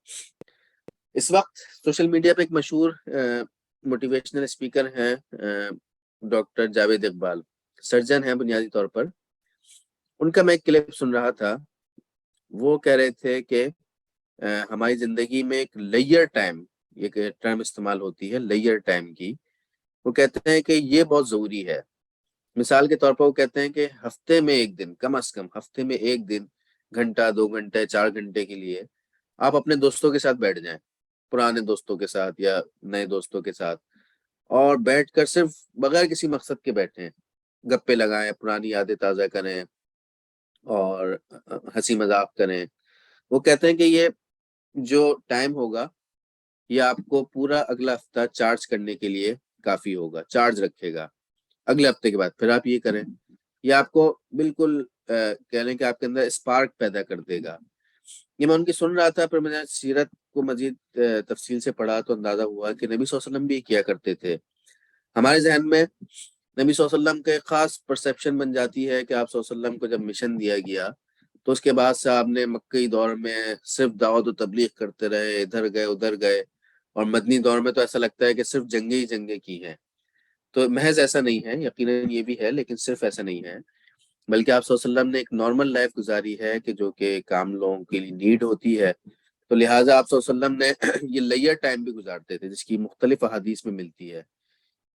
اس وقت سوشل میڈیا پہ ایک مشہور موٹیویشنل اسپیکر ہیں ڈاکٹر جاوید اقبال، سرجن ہیں بنیادی طور پر۔ ان کا میں ایک کلپ سن رہا تھا، وہ کہہ رہے تھے کہ ہماری زندگی میں ایک لیئر ٹائم، ایک ٹرم استعمال ہوتی ہے لیئر ٹائم کی، وہ کہتے ہیں کہ یہ بہت ضروری ہے۔ مثال کے طور پر وہ کہتے ہیں کہ ہفتے میں ایک دن، کم از کم ہفتے میں ایک دن، گھنٹہ 2 گھنٹے 4 گھنٹے کے لیے آپ اپنے دوستوں کے ساتھ بیٹھ جائیں، پرانے دوستوں کے ساتھ یا نئے دوستوں کے ساتھ، اور بیٹھ کر صرف بغیر کسی مقصد کے بیٹھیں، گپے لگائیں، پرانی یادیں تازہ کریں اور ہنسی مذاق کریں۔ وہ کہتے ہیں کہ یہ جو ٹائم ہوگا یہ آپ کو پورا اگلا ہفتہ چارج کرنے کے لیے کافی ہوگا، چارج رکھے گا۔ اگلے ہفتے کے بعد پھر آپ یہ کریں، یہ آپ کو بالکل کہہ لیں کہ آپ کے اندر اسپارک پیدا کر دے گا۔ یہ میں ان کی سن رہا تھا، پھر میں نے سیرت کو مزید تفصیل سے پڑھا تو اندازہ ہوا کہ نبی صلی اللہ علیہ وسلم بھی کیا کرتے تھے۔ ہمارے ذہن میں نبی صلی اللہ علیہ وسلم کا ایک خاص پرسیپشن بن جاتی ہے کہ آپ صلی اللہ علیہ وسلم کو جب مشن دیا گیا تو اس کے بعد سے آپ نے مکئی دور میں صرف دعوت و تبلیغ کرتے رہے، ادھر گئے ادھر گئے، اور مدنی دور میں تو ایسا لگتا ہے کہ صرف جنگیں ہی جنگیں کی ہیں۔ تو محض ایسا نہیں ہے، یقیناً یہ بھی ہے، لیکن صرف ایسا نہیں ہے، بلکہ آپ صلی اللہ علیہ وسلم نے ایک نارمل لائف گزاری ہے کہ جو کہ کام لوگوں کے لیے نیڈ ہوتی ہے۔ تو لہٰذا آپ صلی اللہ علیہ وسلم نے یہ لیئر ٹائم بھی گزارتے تھے، جس کی مختلف احادیث میں ملتی ہے۔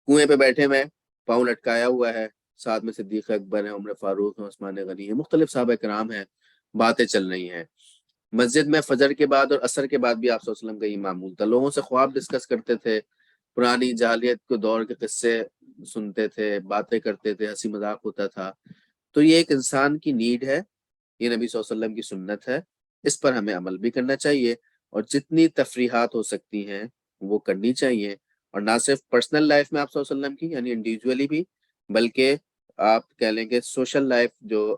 کنویں پہ بیٹھے میں، پاؤں لٹکایا ہوا ہے، ساتھ میں صدیق اکبر ہیں، عمر فاروق ہیں، عثمان غنی ہیں، مختلف صحابہ کرام ہیں، باتیں چل رہی ہیں۔ مسجد میں فجر کے بعد اور عصر کے بعد بھی آپ صلی اللہ علیہ وسلم کا یہ معمول تھا، لوگوں سے خواب ڈسکس کرتے تھے، پرانی جاہلیت کے دور کے قصے سنتے تھے، باتیں کرتے تھے، ہنسی مذاق ہوتا تھا۔ تو یہ ایک انسان کی نیڈ ہے، یہ نبی صلی اللہ علیہ وسلم کی سنت ہے، اس پر ہمیں عمل بھی کرنا چاہیے، اور جتنی تفریحات ہو سکتی ہیں وہ کرنی چاہیے، اور نہ صرف پرسنل لائف میں آپ صلی اللہ علیہ وسلم کی یعنی انڈیویجولی بھی، بلکہ آپ کہہ لیں کہ سوشل لائف جو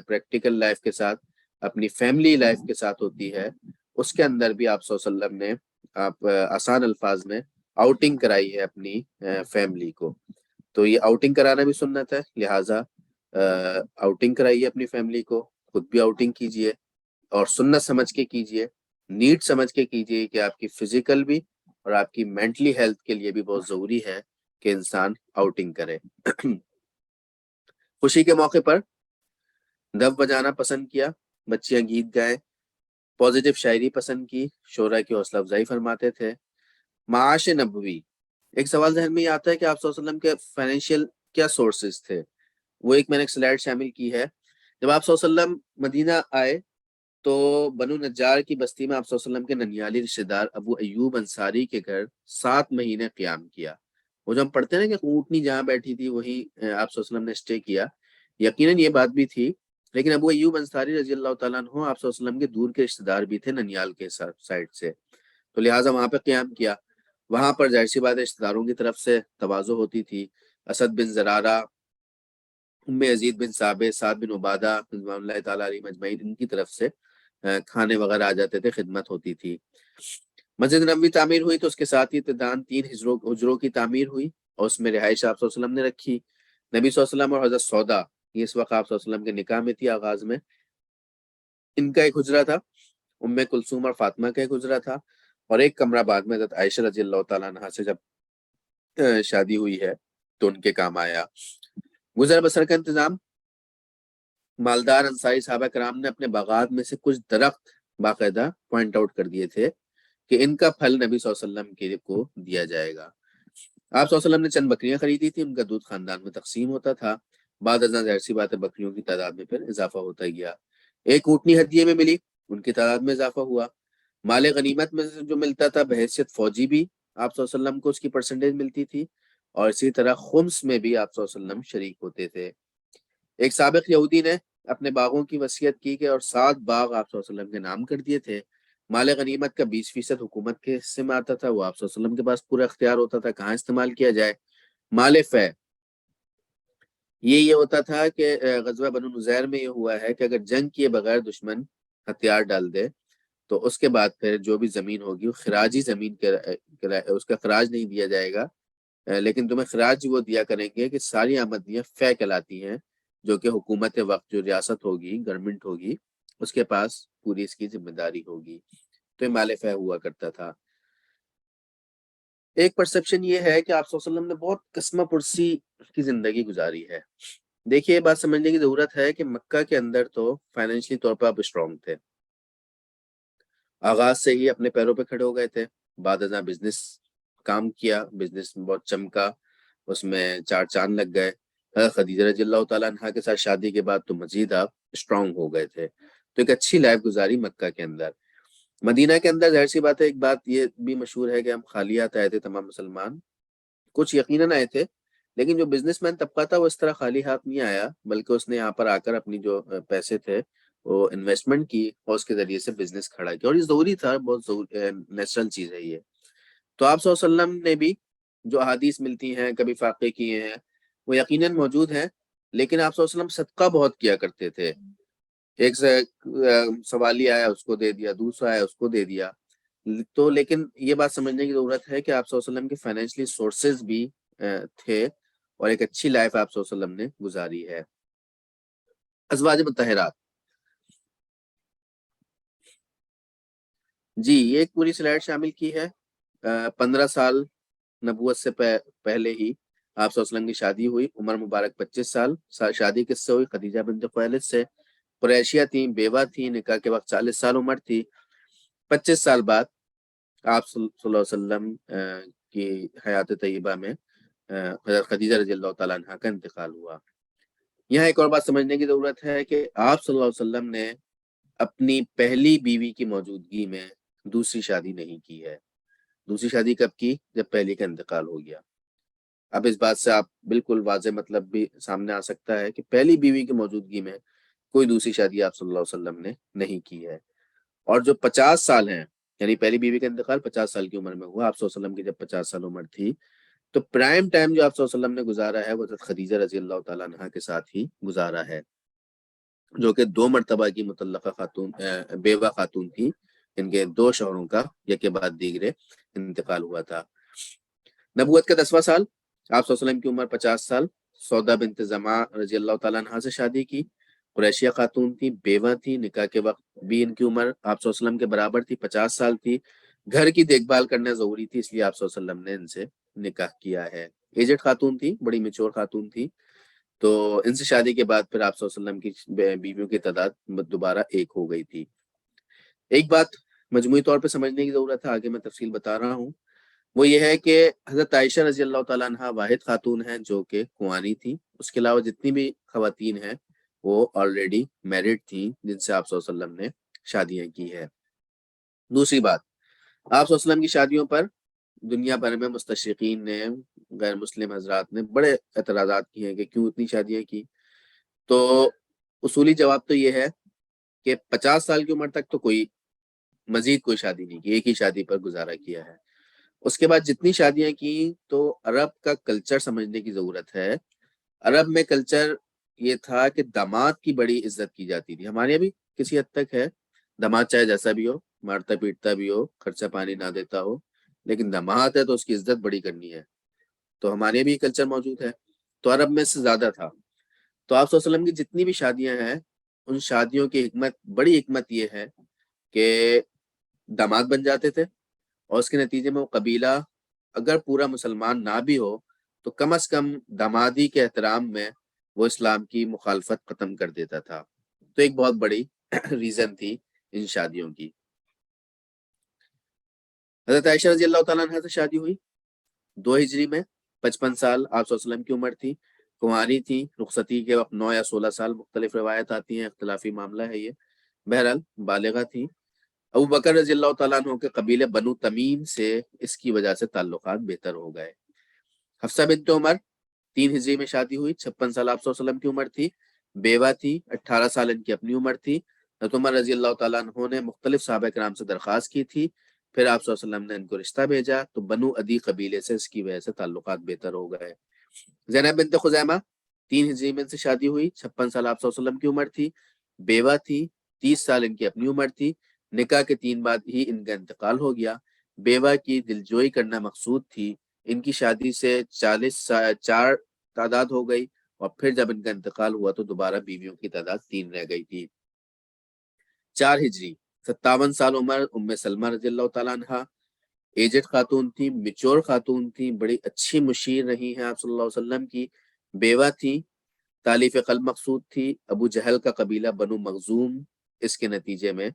پریکٹیکل لائف کے ساتھ اپنی فیملی لائف کے ساتھ ہوتی ہے، اس کے اندر بھی آپ صلی اللہ علیہ وسلم نے آپ آسان الفاظ میں آؤٹنگ کرائی ہے اپنی فیملی کو۔ تو یہ آؤٹنگ کرانا بھی سنت ہے، لہٰذا آؤٹنگ کرائیے اپنی فیملی کو، خود بھی آؤٹنگ کیجئے، اور سنت سمجھ کے کیجئے، نیڈ سمجھ کے کیجئے کہ آپ کی فزیکل بھی اور آپ کی مینٹلی ہیلتھ کے لیے بھی بہت ضروری ہے کہ انسان آؤٹنگ کرے۔ خوشی کے موقع پر دف بجانا پسند کیا، بچیاں گیت گائیں، پازیٹیو شاعری پسند کی، شعراء کی حوصلہ افزائی فرماتے تھے۔ معاش نبوی، ایک سوال ذہن میں یہ آتا ہے کہ آپ صلی اللہ علیہ وسلم کے فائنینشیل کیا سورسز تھے، وہ ایک میں نے ایک سلائڈ شامل کی ہے۔ جب آپ صلی اللہ علیہ وسلم مدینہ آئے تو بنو نجار کی بستی میں آپ صلی اللہ علیہ وسلم کے ننیالی رشتہ دار ابو ایوب انصاری کے گھر 7 مہینے قیام کیا۔ وہ جو ہم پڑھتے ہیں نا کہ اونٹنی جہاں بیٹھی تھی وہیں آپ صلی اللہ علیہ وسلم نے اسٹے کیا، یقیناً یہ بات بھی تھی، لیکن ابو ایوب انصاری رضی اللہ تعالیٰ عنہ آپ صلی اللہ علیہ وسلم کے دور کے رشتہ دار بھی تھے ننیال کے سائڈ سے، تو لہٰذا وہاں پہ قیام کیا۔ وہاں پر ظاہر سی بات ہے رشتہ داروں کی طرف سے تواضع ہوتی تھی، اسد بن زرارہ، ام عزید بن ثابت، سعد بن عبادہ رضوان اللہ تعالیٰ علیہ مجمعین، ان کی طرف سے کھانے وغیرہ آ جاتے تھے، خدمت ہوتی تھی۔ مسجد نبوی تعمیر ہوئی تو اس کے ساتھ ہی ابتداً 3 حجروں کی تعمیر ہوئی، اور اس میں رہائش آپ صلی اللہ علیہ وسلم نے رکھی۔ نبی صلی اللہ علیہ وسلم اور حضرت سودا، یہ اس وقت آپ صلی اللہ علیہ وسلم کے نکاح میں تھی، آغاز میں، ان کا ایک حجرہ تھا، ام کلثوم اور فاطمہ کا ایک حجرہ تھا، اور ایک کمرہ بعد میں حضرت عائشہ رضی اللہ تعالیٰ عنہا سے جب شادی ہوئی ہے تو ان کے کام آیا۔ گزر بسر کا انتظام، مالدار انصاری صحابہ کرام نے اپنے باغات میں سے کچھ درخت باقاعدہ پوائنٹ آؤٹ کر دیے تھے کہ ان کا پھل نبی صلی اللہ علیہ وسلم کے کو دیا جائے گا۔ آپ صلی اللہ علیہ وسلم نے چند بکریاں خریدی تھی، ان کا دودھ خاندان میں تقسیم ہوتا تھا۔ بعد ازاں ظاہر سی بات ہے بکریوں کی تعداد میں پھر اضافہ ہوتا گیا۔ ایک اونٹنی ہدیے میں ملی، ان کی تعداد میں اضافہ ہوا۔ مال غنیمت میں سے جو ملتا تھا بحیثیت فوجی بھی آپ صلی اللہ علیہ وسلم کو اس کی پرسنٹیج ملتی تھی، اور اسی طرح خمس میں بھی آپ صلی اللہ علیہ وسلم شریک ہوتے تھے۔ ایک سابق یہودی نے اپنے باغوں کی وصیت کی کہ اور 7 باغ آپ صلی اللہ علیہ وسلم کے نام کر دیے تھے۔ مال غنیمت کا 20% حکومت کے حصے میں آتا تھا، وہ آپ صلی اللہ علیہ وسلم کے پاس پورا اختیار ہوتا تھا کہاں استعمال کیا جائے۔ مال فے یہ ہوتا تھا کہ غزوہ بنو نذیر میں یہ ہوا ہے کہ اگر جنگ کیے بغیر دشمن ہتھیار ڈال دے تو اس کے بعد پھر جو بھی زمین ہوگی وہ خراجی زمین اس کا خراج نہیں دیا جائے گا، لیکن تمہیں خراج وہ دیا کریں گے کہ ساری آمدنیاں فے کہلاتی ہیں، جو کہ حکومت وقت جو ریاست ہوگی، گورنمنٹ ہوگی، اس کے پاس پوری اس کی ذمہ داری ہوگی۔ تو یہ مال فے ہوا کرتا تھا۔ ایک پرسپشن یہ ہے کہ آپ صلی اللہ علیہ وسلم نے بہت قسمہ پرسی کی زندگی گزاری ہے۔ دیکھیے یہ بات سمجھنے کی ضرورت ہے کہ مکہ کے اندر تو فائنینشلی طور پر آپ اسٹرانگ تھے، آغاز سے ہی اپنے پیروں پہ کھڑے ہو گئے تھے، بعد ازاں بزنس کام کیا، بزنس میں بہت چمکا، اس میں 4 چاند لگ گئے۔ خدیجہ رضی اللہ تعالیٰ عنہ کے ساتھ شادی کے بعد تو مزید آپ اسٹرانگ ہو گئے تھے، تو ایک اچھی لائف گزاری مکہ کے اندر۔ مدینہ کے اندر ظاہر سی بات ہے، ایک بات یہ بھی مشہور ہے کہ ہم خالیات آئے تھے تمام مسلمان، کچھ یقیناً آئے تھے، لیکن جو بزنس مین طبقہ تھا وہ اس طرح خالی ہاتھ نہیں آیا، بلکہ اس نے یہاں پر آ کر اپنی جو پیسے تھے وہ انویسٹمنٹ کی اور اس کے ذریعے سے بزنس کھڑا کیا، اور یہ ضروری تھا، بہت نیچرل چیز ہے یہ۔ تو آپ صلی اللہ علیہ وسلم نے بھی جو احادیث ملتی ہیں، کبھی فاقے کیے ہیں، وہ یقیناً موجود ہیں، لیکن آپ صلی اللہ علیہ وسلم صدقہ بہت کیا کرتے تھے۔ ایک سوالی آیا اس کو دے دیا، دوسرا آیا اس کو دے دیا، تو لیکن یہ بات سمجھنے کی ضرورت ہے کہ آپ صلی اللہ علیہ وسلم کے فائنینشلی سورسز بھی تھے، اور ایک اچھی لائف آپ صلی اللہ علیہ وسلم نے گزاری ہے۔ ازواج مطہرات، جی یہ ایک پوری سلائڈ شامل کی ہے۔ 15 سال نبوت سے پہلے ہی آپ صلی اللہ علیہ وسلم کی شادی ہوئی، عمر مبارک 25 سال۔ شادی کس سے ہوئی؟ خدیجہ بنت خویلد سے۔ قریشیہ تھیں، بیوہ تھیں، نکاح کے وقت 40 سال عمر تھی۔ 25 سال بعد آپ صلی اللہ علیہ وسلم کی حیات طیبہ میں حضرت خدیجہ رضی اللہ تعالیٰ عنہ کا انتقال ہوا۔ یہاں ایک اور بات سمجھنے کی ضرورت ہے کہ آپ صلی اللہ علیہ وسلم نے اپنی پہلی بیوی کی موجودگی میں دوسری شادی نہیں کی ہے۔ دوسری شادی کب کی؟ جب پہلی کا انتقال ہو گیا۔ اب اس بات سے آپ بالکل واضح مطلب بھی سامنے آ سکتا ہے کہ پہلی بیوی کی موجودگی میں کوئی دوسری شادی آپ صلی اللہ علیہ وسلم نے نہیں کی ہے۔ اور جو 50 سال ہیں، یعنی پہلی بیوی کا انتقال 50 سال کی عمر میں ہوا، آپ صلی اللہ علیہ وسلم کی جب 50 سال عمر تھی، تو پرائم ٹائم جو آپ صلی اللہ علیہ وسلم نے گزارا ہے وہ حضرت خدیجہ رضی اللہ تعالیٰ عنہ کے ساتھ ہی گزارا ہے، جو کہ 2 مرتبہ کی مطلقہ خاتون بیوہ خاتون تھی، ان کے 2 شوہروں کا یک بعد دیگرے انتقال ہوا تھا۔ نبوت کا 10واں سال، آپ صلی اللہ علیہ وسلم کی عمر 50 سال، سودا بنت زمعہ رضی اللہ تعالیٰ عنہ سے شادی کی، قریشیہ خاتون تھی، بیوہ تھی، نکاح کے وقت بھی ان کی عمر آپ صلی اللہ علیہ وسلم کے برابر تھی، 50 سال تھی۔ گھر کی دیکھ بھال کرنا ضروری تھی، اس لیے آپ صلی اللہ علیہ وسلم نے ان سے نکاح کیا ہے۔ ایجڈ خاتون تھی، بڑی میچور خاتون تھی، تو ان سے شادی کے بعد پھر آپ صلی اللہ علیہ وسلم کی بیویوں کی تعداد دوبارہ 1 ہو گئی تھی۔ ایک بات مجموعی طور پہ سمجھنے کی ضرورت ہے، آگے میں تفصیل بتا رہا ہوں، وہ یہ ہے کہ حضرت عائشہ رضی اللہ تعالیٰ عنہ واحد خاتون ہیں جو کہ کنواری تھی، اس کے علاوہ جتنی بھی خواتین ہیں وہ آلریڈی میرڈ تھیں جن سے آپ صلی اللہ علیہ وسلم نے شادیاں کی ہے۔ دوسری بات، آپ صلی اللہ علیہ وسلم کی شادیوں پر دنیا بھر میں مستشرقین نے، غیر مسلم حضرات نے بڑے اعتراضات کیے ہیں کہ کیوں اتنی شادیاں کی، تو اصولی جواب تو یہ ہے کہ 50 سال کی عمر تک تو مزید کوئی شادی نہیں کی، ایک ہی شادی پر گزارا کیا ہے۔ اس کے بعد جتنی شادیاں کی تو عرب کا کلچر سمجھنے کی ضرورت ہے۔ عرب میں کلچر یہ تھا کہ داماد کی بڑی عزت کی جاتی تھی، ہمارے یہاں بھی کسی حد تک ہے، داماد چاہے جیسا بھی ہو، مارتا پیٹتا بھی ہو، خرچہ پانی نہ دیتا ہو، لیکن داماد ہے تو اس کی عزت بڑی کرنی ہے، تو ہمارے یہاں بھی کلچر موجود ہے، تو عرب میں سے زیادہ تھا۔ تو آپ صلی اللہ علیہ وسلم کی جتنی بھی شادیاں ہیں، ان شادیوں کی بڑی حکمت یہ ہے کہ داماد بن جاتے تھے، اور اس کے نتیجے میں وہ قبیلہ اگر پورا مسلمان نہ بھی ہو تو کم از کم دامادی کے احترام میں وہ اسلام کی مخالفت ختم کر دیتا تھا۔ تو ایک بہت بڑی ریزن تھی ان شادیوں کی۔ حضرت عائشہ رضی اللہ تعالیٰ عنہ سے شادی ہوئی 2 ہجری میں، 55 سال آپ صلی اللہ علیہ وسلم کی عمر تھی، کنواری تھی، رخصتی کے وقت 9 یا 16 سال، مختلف روایت آتی ہیں، اختلافی معاملہ ہے یہ، بہرحال بالغہ تھی۔ ابو بکر رضی اللہ تعالیٰ عنہ کے قبیلے بنو تمیم سے اس کی وجہ سے تعلقات بہتر ہو گئے۔ حفصہ بنت عمر 3 ہجری میں شادی ہوئی، 56 سال آپ صلی اللہ علیہ وسلم کی عمر تھی، بیوہ تھی، 18 سال ان کی اپنی عمر تھی۔ حضرت عمر رضی اللہ تعالیٰ عنہ نے مختلف صحابہ کرام سے درخواست کی تھی، پھر آپ صلی اللہ علیہ وسلم نے ان کو رشتہ بھیجا، تو بنو عدی قبیلے سے اس کی وجہ سے تعلقات بہتر ہو گئے۔ زینب بنت خزیمہ 3 ہجری میں سے شادی ہوئی، 56 سال آپ صلی اللہ علیہ وسلم کی عمر تھی، بیوہ تھی، 30 سال ان کی اپنی عمر تھی۔ نکاح کے 3 بعد ہی ان کا انتقال ہو گیا۔ بیوہ کی دلجوئی کرنا مقصود تھی، ان کی شادی سے 4 تعداد ہو گئی، اور پھر جب ان کا انتقال ہوا تو دوبارہ بیویوں کی تعداد 3 رہ گئی تھی۔ 4 ہجری 57 سال عمر ام سلمہ رضی اللہ تعالیٰ عنہ، ایجڈ خاتون تھی، میچور خاتون تھی، بڑی اچھی مشیر رہی ہیں آپ صلی اللہ علیہ وسلم کی، بیوہ تھی، تالیف قلب مقصود تھی۔ ابو جہل کا قبیلہ بنو مخزوم اس کے نتیجے میں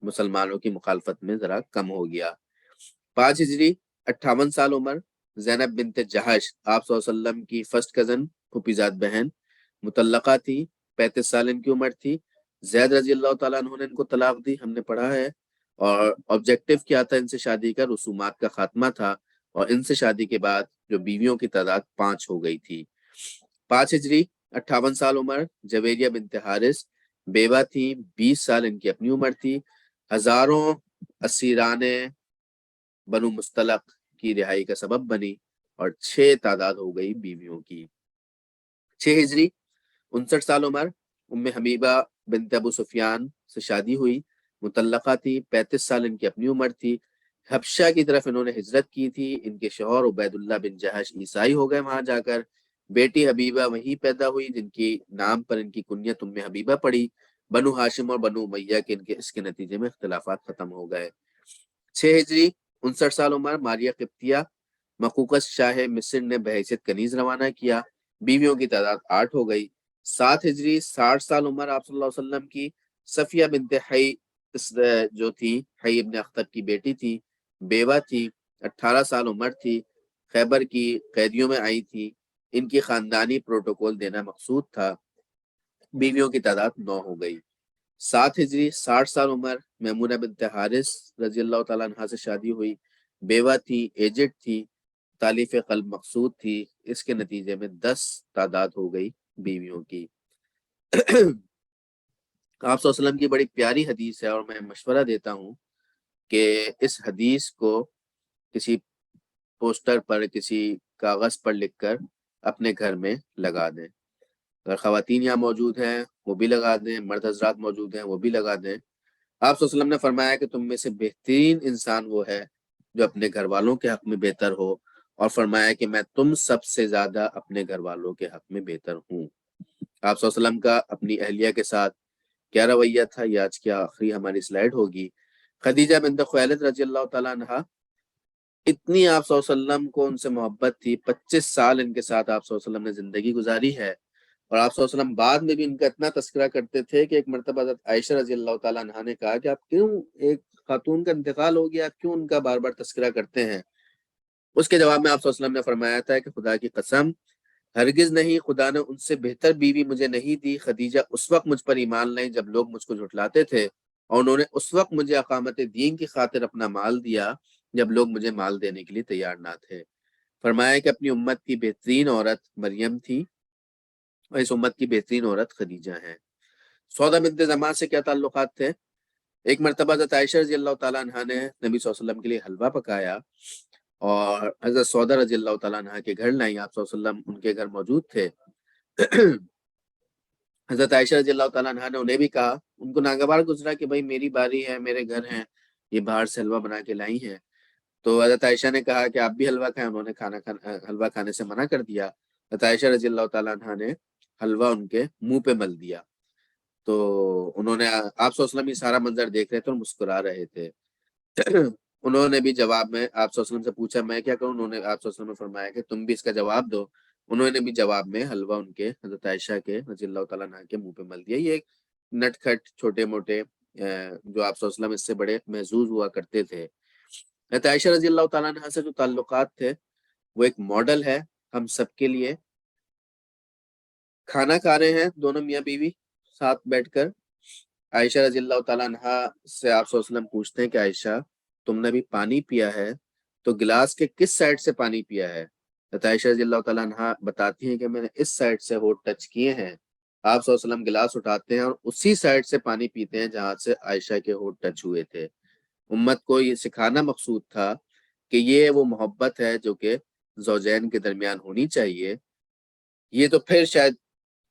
مسلمانوں کی مخالفت میں ذرا کم ہو گیا۔ 5 ہجری 58 سال عمر زینب بنت جہش آپ صلی اللہ علیہ وسلم کی فرسٹ کزن، پھوپھیزاد بہن، مطلقہ تھی، 35 سال ان کی عمر تھی۔ زید رضی اللہ تعالیٰ عنہ نے ان کو طلاق دی، ہم نے پڑھا ہے، اور آبجیکٹو کیا تھا ان سے شادی کا؟ رسومات کا خاتمہ تھا، اور ان سے شادی کے بعد جو بیویوں کی تعداد 5 ہو گئی تھی۔ 5 ہجری 58 سال عمر جویریہ بنت حارث، بیوہ تھی، 20 سال ان کی اپنی عمر تھی، ہزاروں اسیران بنو مستلق کی رہائی کا سبب بنی، اور 6 تعداد ہو گئی بیویوں کی۔ 6 ہجری 59 سال عمر ام حبیبہ بنت ابو سفیان سے شادی ہوئی، مطلقہ تھی، 35 سال ان کی اپنی عمر تھی۔ حبشہ کی طرف انہوں نے ہجرت کی تھی، ان کے شوہر عبید اللہ بن جہش عیسائی ہو گئے وہاں جا کر، بیٹی حبیبہ وہیں پیدا ہوئی جن کی نام پر ان کی کنیت ام حبیبہ پڑی۔ بنو ہاشم اور بنو امیہ کے اس کے نتیجے میں اختلافات ختم ہو گئے۔ 6 ہجری 59 سال عمر ماریہ قبطیہ مقوقس شاہ مصر نے بحیثیت کنیز روانہ کیا، بیویوں کی تعداد 8 ہو گئی۔ 7 ہجری 60 سال عمر آپ صلی اللہ علیہ وسلم کی صفیہ بنت حی جو تھی، حی ابن اخطب کی بیٹی تھی، بیوہ تھی، 18 سال عمر تھی، خیبر کی قیدیوں میں آئی تھی، ان کی خاندانی پروٹوکول دینا مقصود تھا، بیویوں کی تعداد 9 ہو گئی۔ 7 ہجری 60 سال عمر میمونہ بنت حارث رضی اللہ تعالیٰ عنہ سے شادی ہوئی، بیوہ تھی، ایجڈ تھی، تالیف قلب مقصود تھی، اس کے نتیجے میں 10 تعداد ہو گئی بیویوں کی۔ آپ صلی اللہ علیہ وسلم کی بڑی پیاری حدیث ہے، اور میں مشورہ دیتا ہوں کہ اس حدیث کو کسی پوسٹر پر، کسی کاغذ پر لکھ کر اپنے گھر میں لگا دیں۔ اگر خواتین یہاں موجود ہیں وہ بھی لگا دیں، مرد حضرات موجود ہیں وہ بھی لگا دیں۔ آپ صلی اللہ علیہ وسلم نے فرمایا کہ تم میں سے بہترین انسان وہ ہے جو اپنے گھر والوں کے حق میں بہتر ہو، اور فرمایا کہ میں تم سب سے زیادہ اپنے گھر والوں کے حق میں بہتر ہوں۔ آپ صلی اللہ علیہ وسلم کا اپنی اہلیہ کے ساتھ کیا رویہ تھا، یہ آج کی آخری ہماری سلائیڈ ہوگی۔ خدیجہ بنت خویلد رضی اللہ تعالیٰ عنہ، اتنی آپ صلی اللہ علیہ وسلم کو ان سے محبت تھی، 25 سال ان کے ساتھ آپ صلی اللہ علیہ وسلم نے زندگی گزاری ہے، اور آپ صلی اللہ علیہ وسلم بعد میں بھی ان کا اتنا تذکرہ کرتے تھے کہ ایک مرتبہ حضرت عائشہ رضی اللہ تعالیٰ عنہ نے کہا کہ آپ کیوں، ایک خاتون کا انتقال ہو گیا، آپ کیوں ان کا بار بار تذکرہ کرتے ہیں؟ اس کے جواب میں آپ صلی اللہ علیہ وسلم نے فرمایا تھا کہ خدا کی قسم، ہرگز نہیں، خدا نے ان سے بہتر بیوی مجھے نہیں دی۔ خدیجہ اس وقت مجھ پر ایمان لائیں جب لوگ مجھ کو جھٹلاتے تھے، اور انہوں نے اس وقت مجھے اقامت دین کی خاطر اپنا مال دیا جب لوگ مجھے مال دینے کے لیے تیار نہ تھے۔ فرمایا کہ اپنی امت کی بہترین عورت مریم تھی، اور اس امت کی بہترین عورت خدیجہ ہیں۔ سودا بنت زماں سے کیا تعلقات تھے؟ ایک مرتبہ حضرت عائشہ رضی اللہ تعالیٰ عنہ نے نبی صلی اللہ علیہ وسلم کے لیے حلوہ پکایا، اور حضرت سودا رضی اللہ تعالیٰ عنہ کے گھر لائیں، آپ صلی اللہ علیہ وسلم ان کے گھر موجود تھے۔ حضرت عائشہ رضی اللہ تعالیٰ عنہ نے انہیں بھی کہا، ان کو ناگوار گزرا کہ بھائی میری باری ہے، میرے گھر ہیں، یہ باہر سے حلوہ بنا کے لائی ہیں۔ تو حضرت عائشہ نے کہا کہ آپ بھی حلوہ کھائیں، انہوں نے حلوہ کھانے سے منع کر دیا۔ حضرت عائشہ رضی اللہ تعالیٰ عنہ نے حلوہ ان کے منہ پہ مل دیا، تو انہوں نے، آپ صلی اللہ علیہ وسلم یہ سارا منظر دیکھ رہے تھے اور مسکرا رہے تھے۔ انہوں نے بھی جواب میں آپ صلی اللہ علیہ وسلم سے پوچھا میں کیا کروں، انہوں نے آپ صلی اللہ علیہ وسلم نے فرمایا کہ تم بھی اس کا جواب دو. انہوں نے بھی جواب میں حلوہ ان کے حضرت عائشہ کے رضی اللہ تعالیٰ عنہ کے منہ پہ مل دیا. یہ ایک نٹ کھٹ چھوٹے موٹے جو آپ صلی اللہ علیہ وسلم اس سے بڑے محظوظ ہوا کرتے تھے. حضرت عائشہ رضی اللہ تعالیٰ عنہ سے جو تعلقات تھے وہ ایک ماڈل ہے ہم سب کے لیے. کھانا کھا رہے ہیں دونوں میاں بیوی ساتھ بیٹھ کر. عائشہ رضی اللہ تعالیٰ عنہ سے آپ صلی اللہ علیہ وسلم پوچھتے ہیں کہ عائشہ تم نے بھی پانی پیا ہے تو گلاس کے کس سائڈ سے پانی پیا ہے؟ عائشہ رضی اللہ تعالیٰ عنہ بتاتی ہیں کہ میں نے اس سائڈ سے ہونٹ ٹچ کیے ہیں. آپ صلی اللہ علیہ وسلم گلاس اٹھاتے ہیں اور اسی سائڈ سے پانی پیتے ہیں جہاں سے عائشہ کے ہونٹ ٹچ ہوئے تھے. امت کو یہ سکھانا مقصود تھا کہ یہ وہ محبت ہے جو کہ زوجین کے درمیان ہونی چاہیے. یہ تو پھر شاید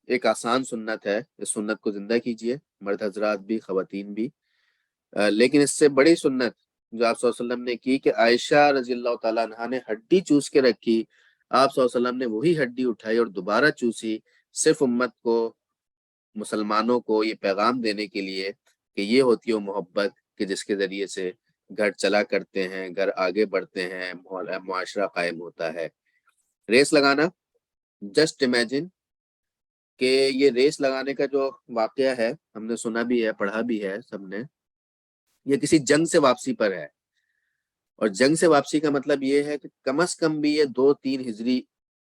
ایک آسان سنت ہے، اس سنت کو زندہ کیجئے مرد حضرات بھی خواتین بھی. لیکن اس سے بڑی سنت جو آپ صلی اللہ علیہ وسلم نے کی کہ عائشہ رضی اللہ تعالیٰ عنہ نے ہڈی چوس کے رکھی، آپ صلی اللہ علیہ وسلم نے وہی ہڈی اٹھائی اور دوبارہ چوسی، صرف امت کو مسلمانوں کو یہ پیغام دینے کے لیے کہ یہ ہوتی ہے محبت کہ جس کے ذریعے سے گھر چلا کرتے ہیں، گھر آگے بڑھتے ہیں، معاشرہ قائم ہوتا ہے. ریس لگانا، جسٹ امیجن کہ یہ ریس لگانے کا جو واقعہ ہے ہم نے سنا بھی ہے پڑھا بھی ہے سب نے، یہ کسی جنگ سے واپسی پر ہے. اور جنگ سے واپسی کا مطلب یہ ہے کہ کم از کم بھی یہ 2-3 ہجری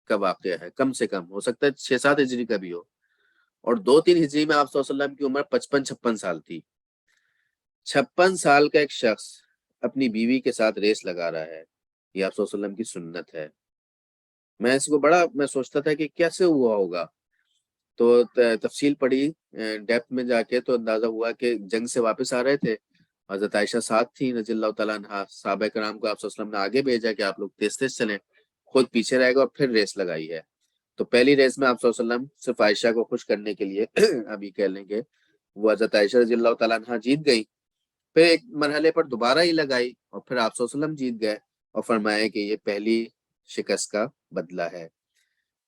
کا واقعہ ہے، کم سے کم ہو سکتا ہے 6-7 ہجری کا بھی ہو. اور 2-3 ہجری میں آپ صلی اللہ علیہ وسلم کی عمر 55-56 سال تھی. 56 سال کا ایک شخص اپنی بیوی کے ساتھ ریس لگا رہا ہے، یہ آپ صلی اللہ علیہ وسلم کی سنت ہے. میں اس کو میں سوچتا تھا کہ کیسے ہوا ہوگا، تو تفصیل پڑھی ڈیپتھ میں جا کے تو اندازہ ہوا کہ جنگ سے واپس آ رہے تھے، حضرت عائشہ ساتھ تھی رضی اللہ تعالیٰ عنہ. صحابہ کرام کو آپ صلی اللہ علیہ وسلم نے آگے بھیجا کہ آپ لوگ تیز تیز چلیں، خود پیچھے رہ گئے اور پھر ریس لگائی ہے. تو پہلی ریس میں آپ صلی اللہ علیہ وسلم صرف عائشہ کو خوش کرنے کے لیے ابھی کہہ لیں گے وہ حضرت عائشہ رضی اللہ تعالیٰ عنہ جیت گئی. پھر ایک مرحلے پر دوبارہ ہی لگائی اور پھر آپ صلی اللہ علیہ وسلم جیت گئے اور فرمایا کہ یہ پہلی شکست کا بدلہ ہے.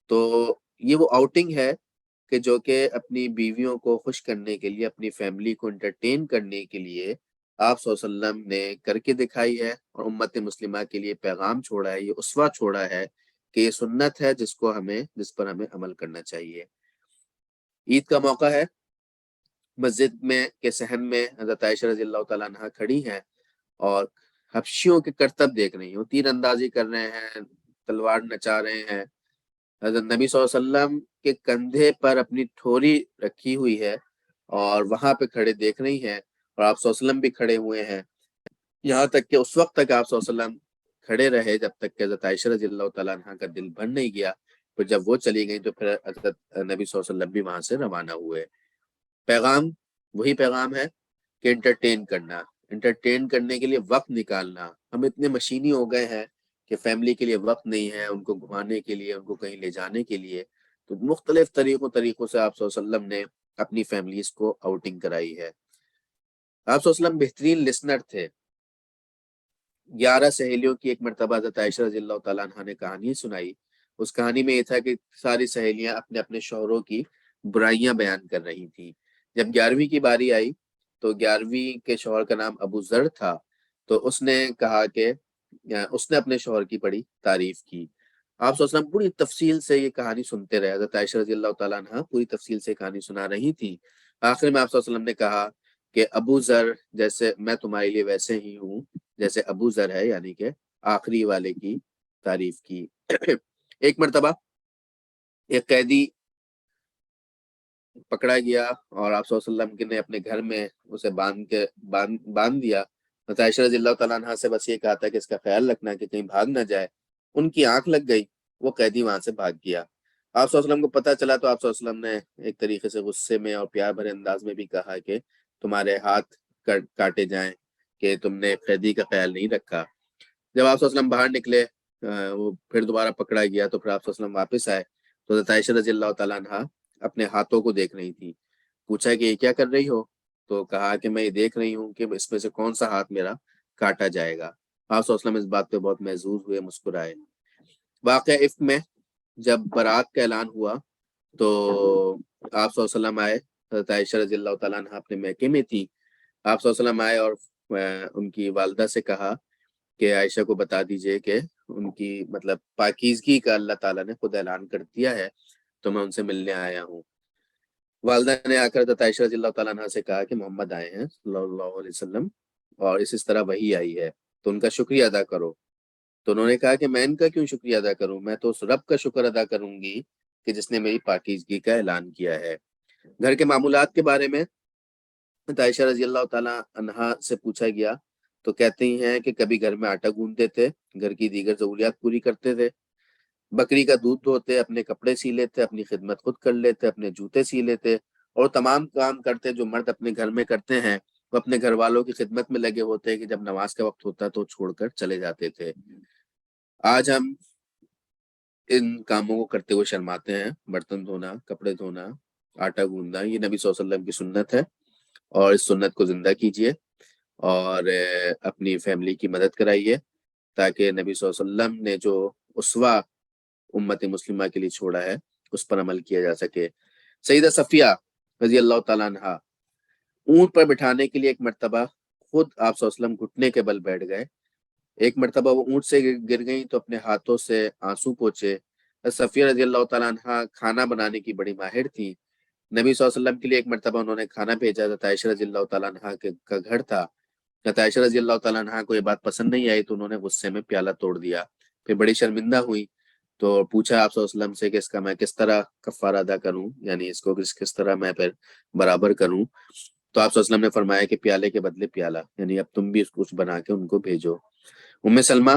تو یہ وہ آؤٹنگ ہے کہ جو کہ اپنی بیویوں کو خوش کرنے کے لیے، اپنی فیملی کو انٹرٹین کرنے کے لیے آپ صلی اللہ علیہ وسلم نے کر کے دکھائی ہے اور امت مسلمہ کے لیے پیغام چھوڑا ہے، یہ اسوہ چھوڑا ہے کہ یہ سنت ہے جس پر ہمیں عمل کرنا چاہیے. عید کا موقع ہے، مسجد میں کے صحن میں حضرت عائشہ رضی اللہ تعالیٰ عنہ کھڑی ہیں اور حبشیوں کے کرتب دیکھ رہی ہیں. وہ تیر اندازی کر رہے ہیں، تلوار نچا رہے ہیں. حضرت نبی صلی اللہ علیہ وسلم کے کندھے پر اپنی ٹھوری رکھی ہوئی ہے اور وہاں پہ کھڑے دیکھ رہی ہیں، اور آپ صلی اللہ علیہ وسلم بھی کھڑے ہوئے ہیں. یہاں تک کہ اس وقت تک آپ صلی اللہ علیہ وسلم کھڑے رہے جب تک کہ حضرت عائشہ رضی اللہ تعالیٰ عنہ کا دل بھر نہیں گیا. پھر جب وہ چلی گئی تو پھر حضرت نبی صلی اللہ علیہ وسلم بھی وہاں سے روانہ ہوئے. پیغام وہی پیغام ہے کہ انٹرٹین کرنے کے لیے وقت نکالنا. ہم اتنے مشینی ہو گئے ہیں کہ فیملی کے لیے وقت نہیں ہے، ان کو گھمانے کے لیے، ان کو کہیں لے جانے کے لیے. تو مختلف طریقوں سے آپ صلی اللہ علیہ وسلم نے اپنی فیملیز کو آؤٹنگ کرائی ہے. آپ صلی اللہ علیہ وسلم بہترین لسنر تھے. 11 سہیلیوں کی ایک مرتبہ حضرت عائشہ رضی اللہ تعالیٰ عنہ نے کہانی سنائی. اس کہانی میں یہ تھا کہ ساری سہیلیاں اپنے اپنے شوہروں کی برائیاں بیان کر رہی تھیں. جب 11ویں کی باری آئی تو 11ویں کے شوہر کا نام ابو ذر تھا، تو اس نے کہا کہ اس نے اپنے شوہر کی بڑی تعریف کی. آپ صلی اللہ علیہ وسلم پوری تفصیل سے یہ کہانی سنتے رہے. حضرت عائشہ رضی اللہ تعالیٰ عنہ پوری تفصیل سے کہانی سنا رہی تھی. آخر میں آپ صلی اللہ علیہ وسلم نے کہا کہ ابو ذر جیسے میں تمہارے لیے ویسے ہی ہوں جیسے ابو ذر ہے، یعنی کہ آخری والے کی تعریف کی. ایک مرتبہ ایک قیدی پکڑا گیا اور آپ صلی اللہ علیہ وسلم نے اپنے گھر میں اسے باندھ دیا. عائشہ رضی اللہ تعالیٰ عنہ سے بس یہ کہا تھا کہ اس کا خیال رکھنا کہ کہیں بھاگ نہ جائے. ان کی آنکھ لگ گئی، وہ قیدی وہاں سے بھاگ گیا. آپ صلی اللہ علیہ وسلم کو پتہ چلا تو آپ صلی اللہ علیہ وسلم نے ایک طریقے سے غصے میں اور پیار بھرے انداز میں بھی کہا کہ تمہارے ہاتھ کاٹے جائیں کہ تم نے قیدی کا خیال نہیں رکھا. جب آپ صلی اللہ علیہ وسلم باہر نکلے، وہ پھر دوبارہ پکڑا گیا تو پھر آپ صلی اللہ علیہ وسلم واپس آئے تو حضرت عائشہ رضی اللہ تعالیٰ عنہ اپنے ہاتھوں کو دیکھ رہی تھی. پوچھا کہ یہ کیا کر رہی ہو؟ تو کہا کہ میں یہ دیکھ رہی ہوں کہ اس میں سے کون سا ہاتھ میرا کاٹا جائے گا. آپ صلی اللہ علیہ وسلم اس بات پہ بہت محظوظ ہوئے، مسکرائے. واقعہ عفق میں جب برات کا اعلان ہوا تو آپ صلی اللہ علیہ وسلم آئے. حضرت عائشہ رضی اللہ تعالیٰ عنہ اپنے میکے میں تھی. آپ صلی اللہ علیہ وسلم آئے اور ان کی والدہ سے کہا کہ عائشہ کو بتا دیجئے کہ ان کی مطلب پاکیزگی کا اللہ تعالیٰ نے خود اعلان کر دیا ہے، تو میں ان سے ملنے آیا ہوں۔ والدہ نے آ کر حضرت عائشہ رضی اللہ تعالیٰ عنہ سے کہا کہ محمد آئے ہیں صلی اللہ علیہ وسلم، اور اس طرح وحی آئی ہے، تو ان کا شکریہ ادا کرو۔ تو انہوں نے کہا کہ میں ان کا کیوں شکریہ ادا کروں، میں تو اس رب کا شکر ادا کروں گی کہ جس نے میری پاکیزگی کا اعلان کیا ہے۔ گھر کے معمولات کے بارے میں عائشہ رضی اللہ تعالیٰ عنہا سے پوچھا گیا تو کہتے ہیں کہ کبھی گھر میں آٹا گوندتے تھے، گھر کی دیگر ضروریات پوری کرتے تھے، بکری کا دودھ دھوتے، اپنے کپڑے سی لیتے، اپنی خدمت خود کر لیتے، اپنے جوتے سی لیتے، اور تمام کام کرتے جو مرد اپنے گھر میں کرتے ہیں وہ اپنے گھر والوں کی خدمت میں لگے ہوتے ہیں کہ جب نماز کا وقت ہوتا تو چھوڑ کر چلے جاتے تھے۔ آج ہم ان کاموں کو کرتے ہوئے شرماتے ہیں، برتن دھونا، کپڑے دھونا، آٹا گوندنا۔ یہ نبی صلی اللہ علیہ وسلم کی سنت ہے، اور اس سنت کو زندہ کیجئے اور اپنی فیملی کی مدد کرائیے تاکہ نبی صلی اللہ علیہ وسلم نے جو اسوہ امت مسلمہ کے لیے چھوڑا ہے اس پر عمل کیا جا سکے۔ سیدہ صفیہ رضی اللہ تعالیٰ عنہا اونٹ پر بٹھانے کے لیے ایک مرتبہ خود آپ صلی اللہ علیہ وسلم گھٹنے کے بل بیٹھ گئے۔ ایک مرتبہ وہ اونٹ سے گر گئیں تو اپنے ہاتھوں سے آنسو پوچھے۔ صفیہ رضی اللہ تعالیٰ عنہا کھانا بنانے کی بڑی ماہر تھی۔ نبی صلی اللہ علیہ وسلم کے لیے ایک مرتبہ انہوں نے کھانا بھیجا، حضرت عائشہ رضی اللہ تعالیٰ عنہا کا گھر تھا۔ حضرت عائشہ رضی اللہ تعالیٰ عنہا کو یہ بات پسند نہیں آئی تو انہوں نے غصے میں پیالہ توڑ دیا، پھر بڑی شرمندہ ہوئی تو پوچھا آپ صلی اللہ علیہ وسلم سے کہ اس کا میں کس طرح کفارہ ادا کروں، یعنی اس کو کس طرح میں پھر برابر کروں۔ تو آپ صلی اللہ علیہ وسلم نے فرمایا کہ پیالے کے بدلے پیالہ، یعنی اب تم بھی کچھ بنا کے ان کو بھیجو۔ ام سلمہ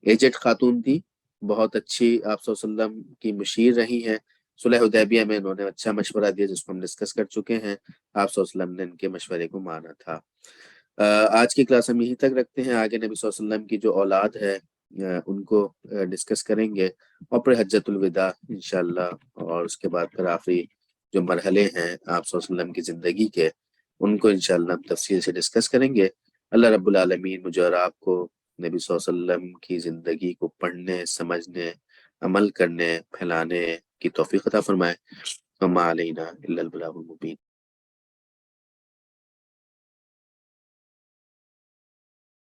ایجنٹ خاتون تھی، بہت اچھی آپ صلی اللہ علیہ وسلم کی مشیر رہی ہیں۔ صلح حدیبیہ میں انہوں نے اچھا مشورہ دیا جس کو ہم ڈسکس کر چکے ہیں، آپ صلی اللہ علیہ وسلم نے ان کے مشورے کو مانا تھا۔ آج کی کلاس ہم یہیں تک رکھتے ہیں، آگے نبی صلی اللہ علیہ وسلم کی جو اولاد ہے ان کو ڈسکس کریں گے، اور پھر حجۃ الوداع انشاءاللہ، اور اس کے بعد پھر آخری جو مرحلے ہیں آپ صلی اللہ علیہ وسلم کی زندگی کے، ان کو انشاءاللہ ہم تفصیل سے ڈسکس کریں گے۔ اللہ رب العالمین مجھے اور آپ کو نبی صلی اللہ علیہ وسلم کی زندگی کو پڑھنے، سمجھنے، عمل کرنے، پھیلانے کی توفیق عطا فرمائے۔ وما علینا الا البلاغ المبین۔